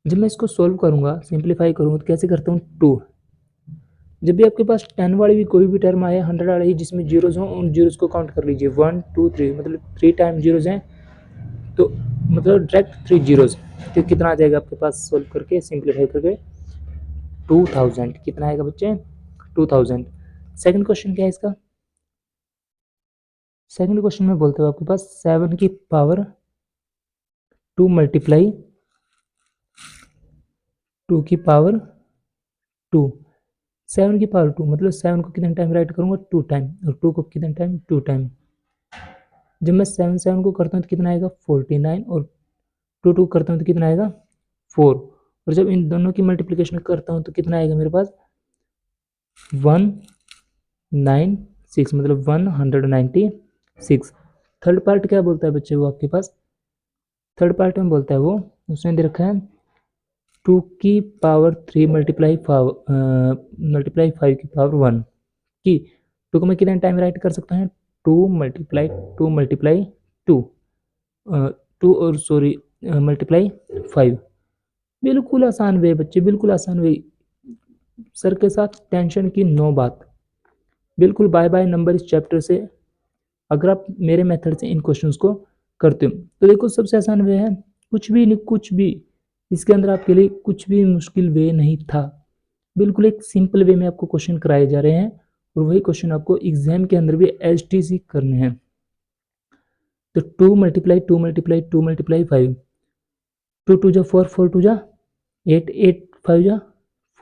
जब मैं इसको सोल्व करूँगा सिंप्लीफाई करूँगा तो कैसे करता हूँ 2। जब भी आपके पास 10 वाली भी कोई भी टर्म आए 100 वाली जिसमें जीरोज हों उन जीरोज को काउंट कर लीजिए 1 2 3, मतलब 3 टाइम जीरोज हैं तो मतलब डायरेक्ट 3 जीरोज। तो कितना आ जाएगा आपके पास सोल्व करके सिंप्लीफाई करके 2000। कितना आएगा बच्चे 2000। सेकंड क्वेश्चन क्या है इसका, सेकंड क्वेश्चन में बोलते हो आपके पास 7 की पावर 2 मल्टीप्लाई 2 की पावर 2, 7 की पावर 2 मतलब 7 को कितने टाइम राइट करूंगा 2 टाइम, और 2 को कितने टाइम 2 टाइम। जब मैं 7 को करता हूँ तो कितना आएगा 49, और 2 करता हूँ तो कितना आएगा 4, और जब इन दोनों की मल्टीप्लिकेशन करता हूँ तो कितना आएगा मेरे पास 196 मतलब 196। थर्ड पार्ट क्या बोलता है बच्चे वो आपके पास, थर्ड पार्ट में बोलता है वो, उसने दे रखा है 2 की पावर 3 मल्टीप्लाई 5 की पावर 1 की 2 को मैं कितने टाइम राइट कर सकता हूँ 2 मल्टीप्लाई 2 2 और सॉरी मल्टीप्लाई 5। बिल्कुल आसान वे बच्चे, बिल्कुल आसान वे, सर के साथ टेंशन की नो बात, बिल्कुल बाय बाय नंबर इस चैप्टर से अगर आप मेरे मेथड से इन क्वेश्चंस को करते हो। तो देखो सबसे आसान वे है, कुछ भी नहीं, कुछ भी इसके अंदर आपके लिए कुछ भी मुश्किल वे नहीं था, बिल्कुल एक सिंपल वे में आपको क्वेश्चन कराए जा रहे हैं, और वही क्वेश्चन आपको एग्जाम के अंदर भी एसटीसी करने हैं। तो 2 मल्टीप्लाई 5, 2 2 जा 4, 4 2 जा 8, 8 5 जा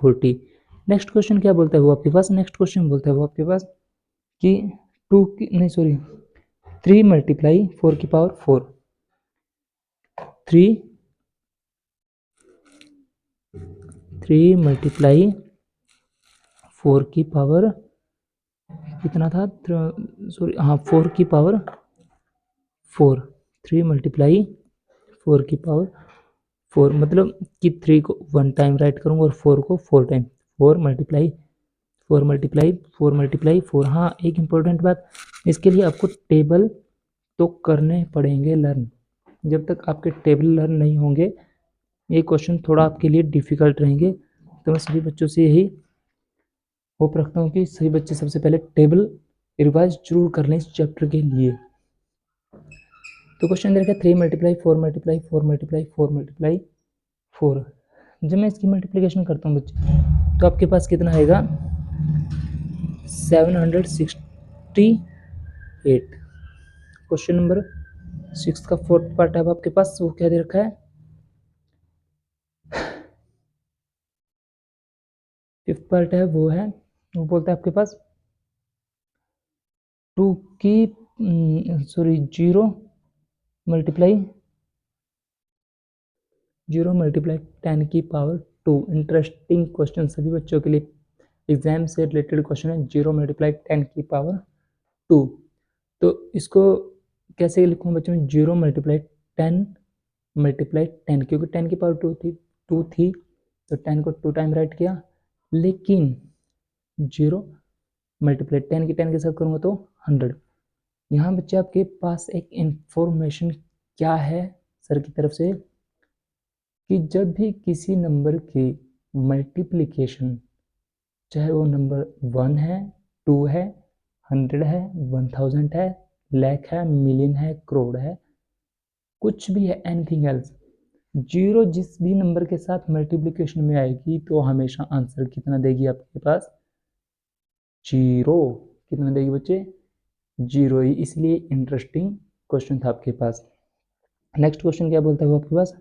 40। नेक्स्ट क्वेश्चन क्या बोलता है वो आपके पास, नेक्स्ट क्वेश्चन बोलता है वो आपके पास कि 2 की नहीं सॉरी 3 मल्टीप्लाई 4 की पावर 4, 3 मल्टीप्लाई 4 की पावर कितना था सॉरी हाँ 4 की पावर 4, 3 मल्टीप्लाई 4 की पावर 4 मतलब कि 3 को 1 टाइम राइट करूँगा और 4 को 4 टाइम, 4 मल्टीप्लाई 4। हाँ एक इम्पोर्टेंट बात, इसके लिए आपको टेबल तो करने पड़ेंगे लर्न, जब तक आपके टेबल लर्न नहीं होंगे ये क्वेश्चन थोड़ा आपके लिए डिफिकल्ट रहेंगे। तो मैं सभी बच्चों से यही होप रखता हूँ कि सभी बच्चे सबसे पहले टेबल रिवाइज जरूर कर लें इस चैप्टर के लिए। तो क्वेश्चन दे रखा है 3 मल्टीप्लाई 4 मल्टीप्लाई 4 मल्टीप्लाई 4 मल्टीप्लाई 4। जब मैं इसकी मल्टीप्लिकेशन करता हूँ बच्चे तो आपके पास कितना आएगा 768। क्वेश्चन नंबर 6 का फोर्थ पार्ट है आपके पास, वो क्या दे रखा है, फिफ्थ पार्ट है वो है, वो बोलता है आपके पास 2 की सॉरी 0 मल्टीप्लाई 10 की पावर 2। इंटरेस्टिंग क्वेश्चन सभी बच्चों के लिए एग्जाम से रिलेटेड क्वेश्चन है, 0 मल्टीप्लाई 10 की पावर 2। तो इसको कैसे लिखूँ बच्चों में, 0 मल्टीप्लाई 10 मल्टीप्लाई 10, क्योंकि 10 की पावर 2 थी तो 10 को 2 टाइम राइट किया, लेकिन 0 मल्टीप्लाई 10 के साथ करूँगा तो 100। यहाँ बच्चे आपके पास एक इंफॉर्मेशन क्या है सर की तरफ से कि जब भी किसी नंबर की मल्टीप्लिकेशन, चाहे वो नंबर 1 है 2 है 100 है 1000 है लाख है मिलियन है करोड़ है कुछ भी है एनीथिंग एल्स, 0 जिस भी नंबर के साथ मल्टीप्लिकेशन में आएगी तो हमेशा आंसर कितना देगी आपके पास 0। कितना देगी बच्चे 0 ही, इसलिए इंटरेस्टिंग क्वेश्चन था आपके पास। नेक्स्ट क्वेश्चन क्या बोलता है वो आपके पास,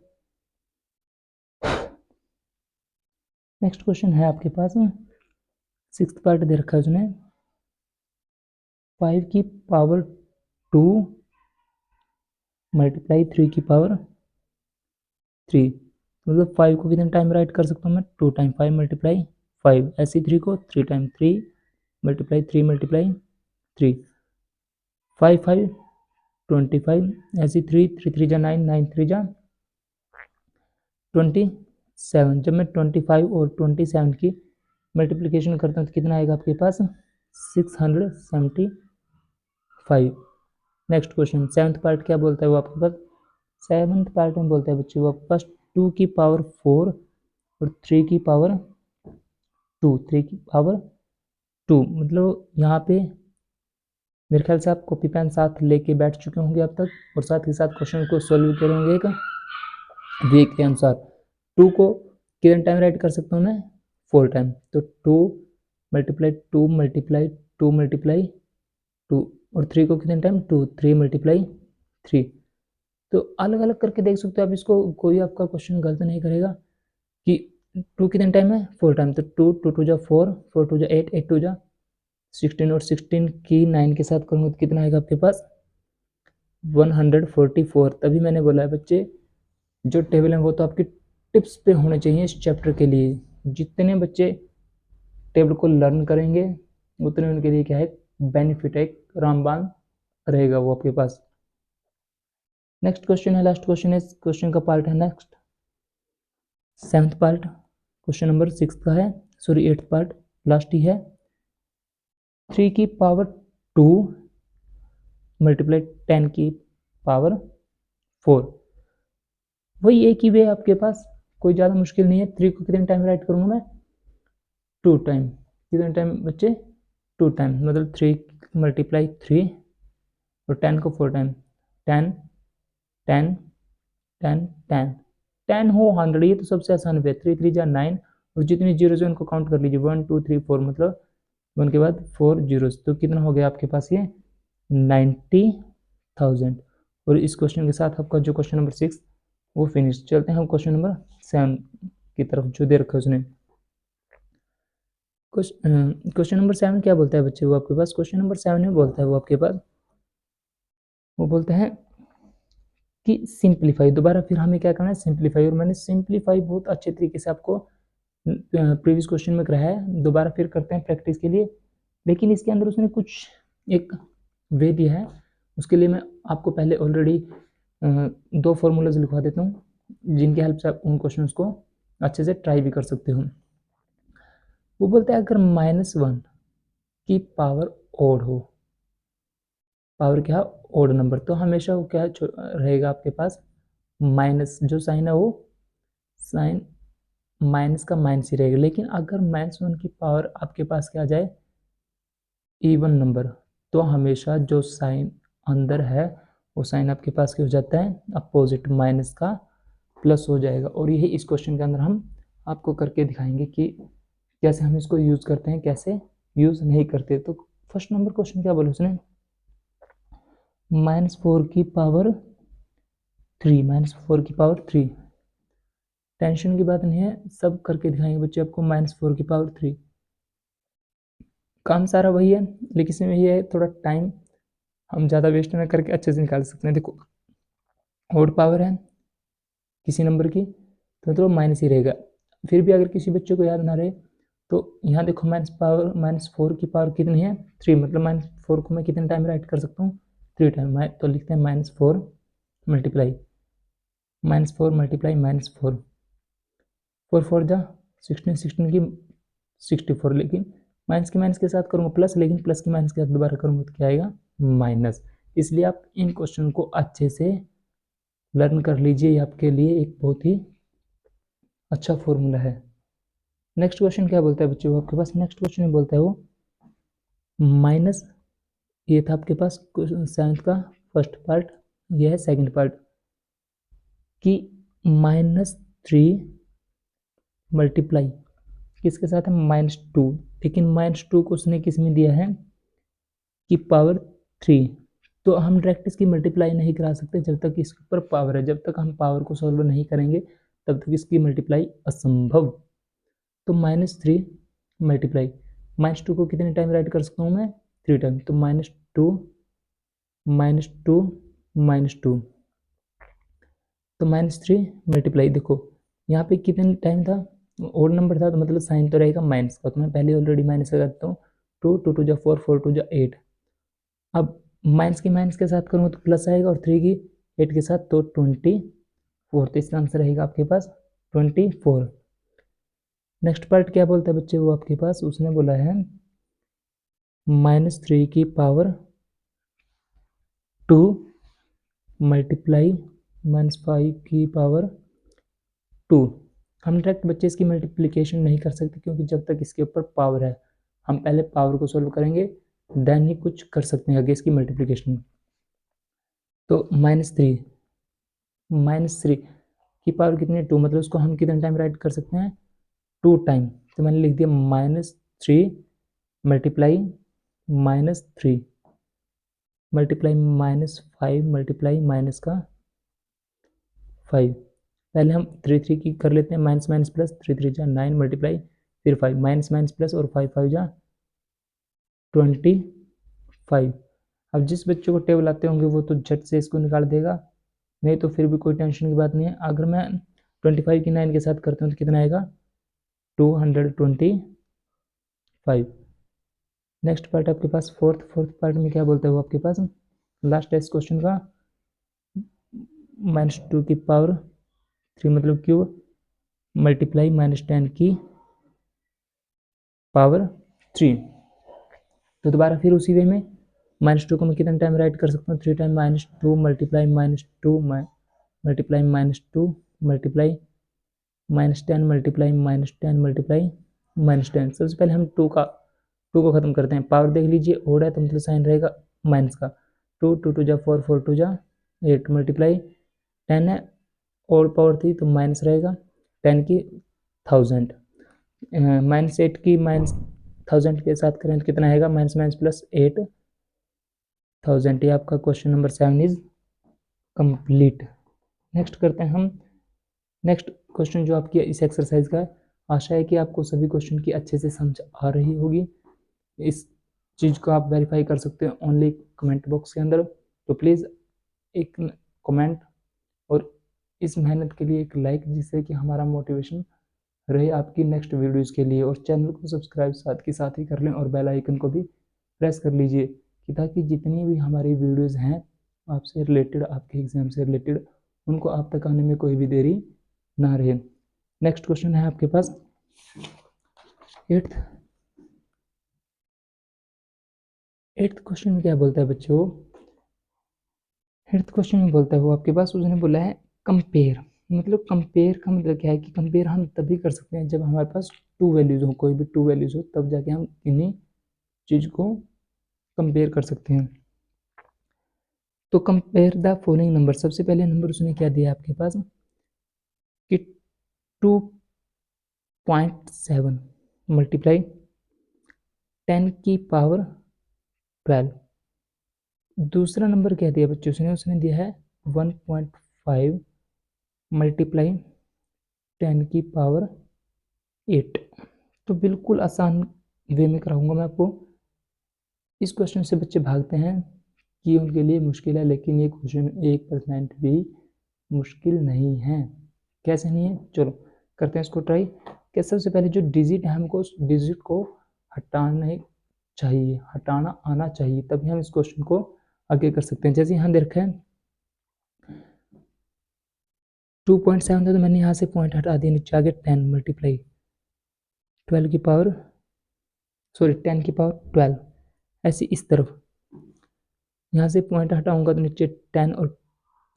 नेक्स्ट क्वेश्चन है आपके पास 6th पार्ट दे रखा है उसने 5 की पावर 2 मल्टीप्लाई 3 की पावर 3, मतलब 5 को कितने टाइम राइट कर सकता हूँ मैं 2 टाइम, 5 मल्टीप्लाई 5, ऐसी 3 को 3 टाइम, 3 मल्टीप्लाई 3 मल्टीप्लाई 3, 5 5 25, ऐसी 3 3 3 जा 9, 9 3 जा 27। जब मैं 25 और 27 की मल्टीप्लिकेशन करता हूँ तो कितना आएगा आपके पास 675। नेक्स्ट क्वेश्चन 7th पार्ट क्या बोलता है वो आपके पास, 7th पार्ट में बोलता है बच्चों वो आपके पास 2 की पावर 4 और 3 की पावर 2, 3 की पावर 2, मतलब यहाँ पे मेरे ख्याल से आप कॉपी पेन साथ लेके बैठ चुके होंगे अब तक, और साथ ही साथ क्वेश्चन को सॉल्व करेंगे एक वीक के अनुसार। 2 को कितने टाइम राइट कर सकता हूँ मैं 4 टाइम, तो 2 मल्टीप्लाई 2 मल्टीप्लाई 2 मल्टीप्लाई 2 और 3 को कितने टाइम 2, 3 मल्टीप्लाई 3। तो अलग अलग करके देख सकते हो आप इसको, कोई आपका क्वेश्चन गलत नहीं करेगा कि 2 कितने टाइम है 4 टाइम, तो 2 2 2 जा 4, 4 2 जा 8, 8 2 जा 16 और 16 की 9 के साथ करूँगा तो कितना आएगा आपके पास 144। तभी मैंने बोला है बच्चे जो टेबल है वो तो आपकी टिप्स पे होने चाहिए इस चैप्टर के लिए। जितने बच्चे टेबल को लर्न करेंगे उतने उनके लिए क्या है बेनिफिट है, एक रामबाण रहेगा वो आपके पास। नेक्स्ट क्वेश्चन है, लास्ट क्वेश्चन है, क्वेश्चन का पार्ट है next 7th part, question number 6 का है, सॉरी 8th पार्ट, लास्ट ही है। 3 की पावर 2 मल्टीप्लाई 10 की पावर 4। वही एक ही वे है आपके पास, कोई ज़्यादा मुश्किल नहीं है। 3 को कितने टाइम राइट करूँगा मैं 2 टाइम, कितने टाइम बच्चे 2 टाइम, मतलब 3 मल्टीप्लाई 3 और 10 को 4 टाइम, 10 10 10 10 10 हो 100, ये तो सबसे आसान है। 3 3 जा 9 और जितनी जीरोज है उनको काउंट कर लीजिए 1 2 3 4, मतलब 1 के बाद 4 जीरोज, तो कितना हो गया आपके पास ये 90,000। और इस क्वेश्चन के साथ आपका जो क्वेश्चन नंबर 6 वो फिनिश। चलते हैं हम क्वेश्चन नंबर 7 की तरफ जो दे रखा है उसने। क्वेश्चन नंबर 7 क्या बोलता है बच्चे वो आपके पास, क्वेश्चन नंबर 7 में बोलता है वो आपके पास, वो बोलते हैं कि सिंप्लीफाई। दोबारा फिर हमें क्या करना है सिंप्लीफाई, और मैंने सिंप्लीफाई बहुत अच्छे तरीके से आपको प्रीवियस क्वेश्चन में कराया है, दोबारा फिर करते हैं प्रैक्टिस के लिए। लेकिन इसके अंदर उसने कुछ एक वे दिया है, उसके लिए मैं आपको पहले ऑलरेडी 2 फॉर्मूलाज लिखवा देता हूँ जिनकी हेल्प से आप उन क्वेश्चन को अच्छे से ट्राई भी कर सकते हो। वो बोलते हैं अगर -1 की पावर ओड हो, पावर क्या ओड नंबर, तो हमेशा वो क्या रहेगा आपके पास माइनस, जो साइन है वो साइन माइनस का माइनस ही रहेगा। लेकिन अगर -1 की पावर आपके पास क्या आ जाए इवन नंबर, तो हमेशा जो साइन अंदर है वो साइन आपके पास क्या हो जाता है अपोजिट, माइनस का प्लस हो जाएगा। और यही इस क्वेश्चन के अंदर हम आपको करके दिखाएंगे कि कैसे हम इसको यूज़ करते हैं, कैसे यूज़ नहीं करते। तो फर्स्ट नंबर क्वेश्चन क्या बोला उसने, -4 की पावर 3, -4 की पावर 3। टेंशन की बात नहीं है, सब करके दिखाएंगे बच्चे आपको। -4 की पावर 3 काम सारा वही है, लेकिन इसमें ये है थोड़ा टाइम हम ज़्यादा वेस्ट ना करके अच्छे से निकाल सकते हैं। देखो ओड पावर है किसी नंबर की तो मतलब माइनस ही रहेगा। फिर भी अगर किसी बच्चे को याद ना रहे तो यहाँ देखो -4 की पावर कितनी है 3, मतलब -4 को मैं कितने टाइम राइट कर सकता हूँ 3 टाइम। तो लिखते हैं -4 मल्टीप्लाई -4 4 4 जा 16, 16 की 64, लेकिन माइनस की माइनस के साथ करूँगा प्लस, लेकिन प्लस की माइनस के साथ दोबारा करूँगा तो क्या आएगा माइनस। इसलिए आप इन क्वेश्चन को अच्छे से लर्न कर लीजिए, ये आपके लिए एक बहुत ही अच्छा फॉर्मूला है। नेक्स्ट क्वेश्चन क्या बोलता है बच्चों आपके पास, नेक्स्ट क्वेश्चन में बोलता है वो माइनस, ये था आपके पास 7th का फर्स्ट पार्ट, ये है सेकंड पार्ट कि -3 मल्टीप्लाई किसके साथ है -2, लेकिन -2 को उसने किस में दिया है कि पावर 3। तो हम डायरेक्ट इसकी मल्टीप्लाई नहीं करा सकते जब तक इसके ऊपर पावर है, जब तक हम पावर को सॉल्व नहीं करेंगे तब तक इसकी मल्टीप्लाई असंभव। तो -3 मल्टीप्लाई -2 को कितने टाइम राइट कर सकता हूँ मैं 3 टाइम, तो -2 -2 तो -3 मल्टीप्लाई। देखो यहाँ पे कितने टाइम था ओड नंबर था, तो मतलब साइन तो रहेगा माइनस का, तो मैं पहले ऑलरेडी माइनस लगा देता हूँ 2 2 2 जा 4 4 2 जा 8। अब माइनस की माइनस के साथ करूँगा तो प्लस आएगा, और 3 की 8 के साथ तो 24, तो इसका आंसर रहेगा आपके पास 24। नेक्स्ट पार्ट क्या बोलता है बच्चे वो आपके पास, उसने बोला है -3 की पावर 2 मल्टीप्लाई -5 की पावर 2। हम डायरेक्ट बच्चे इसकी मल्टीप्लिकेशन नहीं कर सकते क्योंकि जब तक इसके ऊपर पावर है, हम पहले पावर को सॉल्व करेंगे देन ही कुछ कर सकते हैं आगे इसकी मल्टीप्लिकेशन। तो -3 की पावर कितनी है 2, मतलब उसको हम कितने टाइम राइट कर सकते हैं 2 टाइम। तो मैंने लिख दिया -3 मल्टीप्लाई -3, मल्टीप्लाई -5 मल्टीप्लाई माइनस का 5। पहले हम 3 3 की कर लेते हैं, माइनस माइनस प्लस, 3 3 जा 9 मल्टीप्लाई फिर 5 माइनस माइनस प्लस और 5 5 जा 25। अब जिस बच्चे को टेबल आते होंगे वो तो झट से इसको निकाल देगा, नहीं तो फिर भी कोई टेंशन की बात नहीं है। अगर मैं 25 की 9 के साथ करता हूँ तो कितना आएगा 225। नेक्स्ट पार्ट आपके पास फोर्थ पार्ट में क्या बोलता है वो आपके पास लास्ट है इस क्वेश्चन का, -2 की पावर 3 मतलब क्यूब मल्टीप्लाई -10 की पावर 3। तो दोबारा फिर उसी वे में -2 को मैं कितने टाइम राइट कर सकता हूँ 3 time -2 multiply -2 multiply -2 multiply -10 multiply -10 multiply -10। सबसे पहले हम 2 को खत्म करते हैं। पावर देख लीजिए ओड है तो मतलब साइन रहेगा माइनस का, 2 2 2 जा 4 4 2 जा 8 मल्टीप्लाई 10 है ओड पावर थी तो माइनस रहेगा 10 की 1000 -8 की -1000 के साथ करें तो कितना आएगा माइनस माइनस प्लस 8000। ये आपका question number 7 is complete. Next करते हैं हम नेक्स्ट क्वेश्चन जो आपकी इस एक्सरसाइज का है। आशा है कि आपको सभी क्वेश्चन की अच्छे से समझ आ रही होगी। इस चीज़ को आप वेरीफाई कर सकते हो ओनली कमेंट बॉक्स के अंदर। तो प्लीज़ एक कमेंट और इस मेहनत के लिए एक लाइक, जिससे कि हमारा मोटिवेशन रहे आपकी नेक्स्ट वीडियोज़ के लिए। और चैनल को सब्सक्राइब साथ के साथ ही कर लें और बेल आइकन को भी प्रेस कर लीजिए कि ताकि जितनी भी हमारी वीडियोज़ हैं आपसे रिलेटेड, आपके एग्ज़ाम से रिलेटेड, उनको आप तक आने में कोई भी देरी ना रहे। नेक्स्ट क्वेश्चन है आपके पास 8th क्वेश्चन में क्या बोलता है बच्चों, 8th क्वेश्चन में बोलता है वो आपके पास, उसने बोला है कंपेयर। मतलब कंपेयर का मतलब क्या है कि कंपेयर हम तभी कर सकते हैं जब हमारे पास 2 वैल्यूज़ हो, कोई भी 2 वैल्यूज़ हो, तब जाके हम इन्हीं चीज़ को कंपेयर कर सकते हैं। तो कंपेयर द फॉलोइंग नंबर, सबसे पहले नंबर उसने क्या दिया आपके पास कि 2.7 मल्टीप्लाई 10 की पावर 12। दूसरा नंबर क्या दिया बच्चों उसने दिया है 1.5 मल्टीप्लाई 10 की पावर 8। तो बिल्कुल आसान वे में कराऊंगा मैं आपको। इस क्वेश्चन से बच्चे भागते हैं कि उनके लिए मुश्किल है, लेकिन ये क्वेश्चन 1% भी मुश्किल नहीं है। कैसे नहीं है, चलो करते हैं इसको ट्राई। कि सबसे पहले जो डिजिट है हमको उस डिजिट को हटाना आना चाहिए, तभी हम इस क्वेश्चन को आगे कर सकते हैं। जैसे यहाँ देख रहे हैं 2.7 था तो मैंने यहाँ से पॉइंट हटा दिया, नीचे आगे 10 मल्टीप्लाई 12 की पावर 10 की पावर 12। ऐसे इस तरफ यहाँ से पॉइंट हटाऊंगा तो नीचे 10 और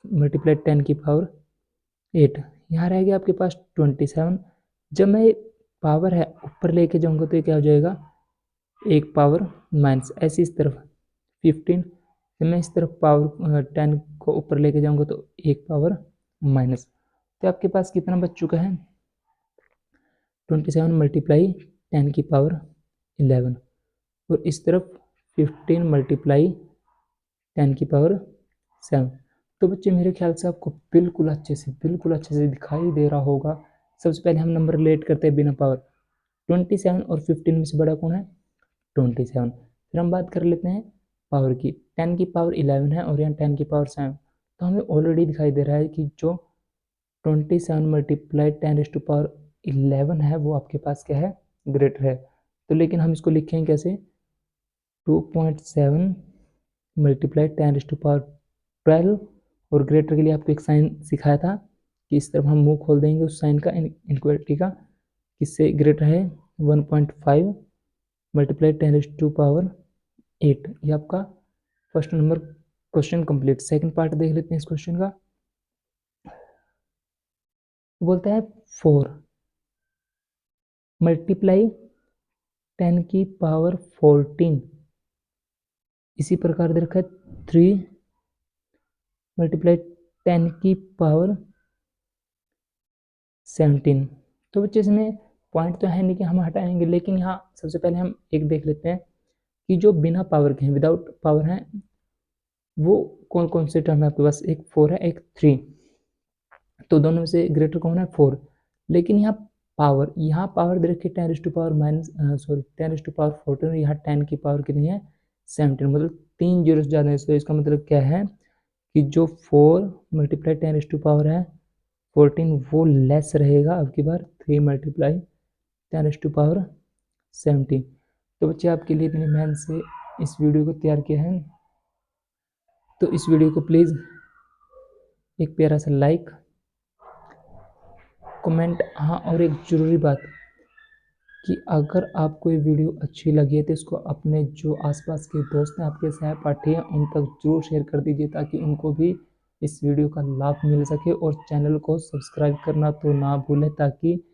मल्टीप्लाई 10 की पावर 8। यहाँ रह गया आपके पास 27। जब मैं पावर है ऊपर लेके जाऊंगा तो ये क्या हो जाएगा एक पावर माइनस। ऐसे इस तरफ 15, जब मैं इस तरफ पावर 10 को ऊपर लेके जाऊंगा तो एक पावर माइनस। तो आपके पास कितना बच चुका है 27 मल्टीप्लाई 10 की पावर 11 और इस तरफ 15 मल्टीप्लाई 10 की पावर 7। तो बच्चे मेरे ख्याल से आपको बिल्कुल अच्छे से दिखाई दे रहा होगा। सबसे पहले हम नंबर रिलेट करते हैं बिना पावर। 27 और 15 में से बड़ा कौन है 27। फिर हम बात कर लेते हैं पावर की, 10 की पावर 11 है और यहाँ 10 की पावर 7। तो हमें ऑलरेडी दिखाई दे रहा है कि जो 27 मल्टीप्लाई 10⁻11 है वो आपके पास क्या है ग्रेटर है। तो लेकिन हम इसको लिखेंगे कैसे 2.7 मल्टीप्लाई 10⁻12 और ग्रेटर के लिए आपको एक साइन सिखाया था कि इस तरफ हम मुंह खोल देंगे उस साइन का इनक्वालिटी का, किससे ग्रेटर है 1.5 मल्टीप्लाई 10⁻8। ये आपका first number question complete. Second part देख लेते हैं इस क्वेश्चन का। बोलता है 4 मल्टीप्लाई 10 की पावर 14। इसी प्रकार दे रखा है 3 मल्टीप्लाई 10 की पावर 17। तो बच्चे इसमें पॉइंट तो है नहीं कि हम हटाएंगे, लेकिन यहाँ सबसे पहले हम एक देख लेते हैं कि जो बिना पावर के हैं विदाउट पावर हैं वो कौन कौन से टर्म है आपके पास, एक 4 है एक 3, तो दोनों में से ग्रेटर कौन है 4। लेकिन यहाँ पावर दे रखी है 10⁻14, यहाँ 10 की पावर कितनी है 17, मतलब 3 जीरो से ज़्यादा है। तो इसका मतलब क्या है कि जो 4 मल्टीप्लाई 10 है 14 वो लेस रहेगा अब की बार 3 मल्टीप्लाई 10⁻17। तो बच्चे आपके लिए इतनी मेहनत से इस वीडियो को तैयार किया है, तो इस वीडियो को प्लीज़ एक प्यारा सा लाइक, कमेंट, हाँ और एक ज़रूरी बात कि अगर आपको ये वीडियो अच्छी लगी है तो इसको अपने जो आसपास के दोस्त हैं, आपके सहपाठी हैं, उन तक जरूर शेयर कर दीजिए ताकि उनको भी इस वीडियो का लाभ मिल सके। और चैनल को सब्सक्राइब करना तो ना भूलें ताकि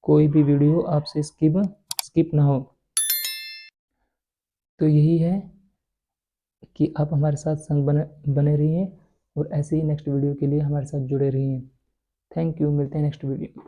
कोई भी वीडियो आपसे स्किप ना हो। तो यही है कि आप हमारे साथ संग बने रहिए और ऐसे ही नेक्स्ट वीडियो के लिए हमारे साथ जुड़े रहिए। थैंक यू, मिलते हैं नेक्स्ट वीडियो।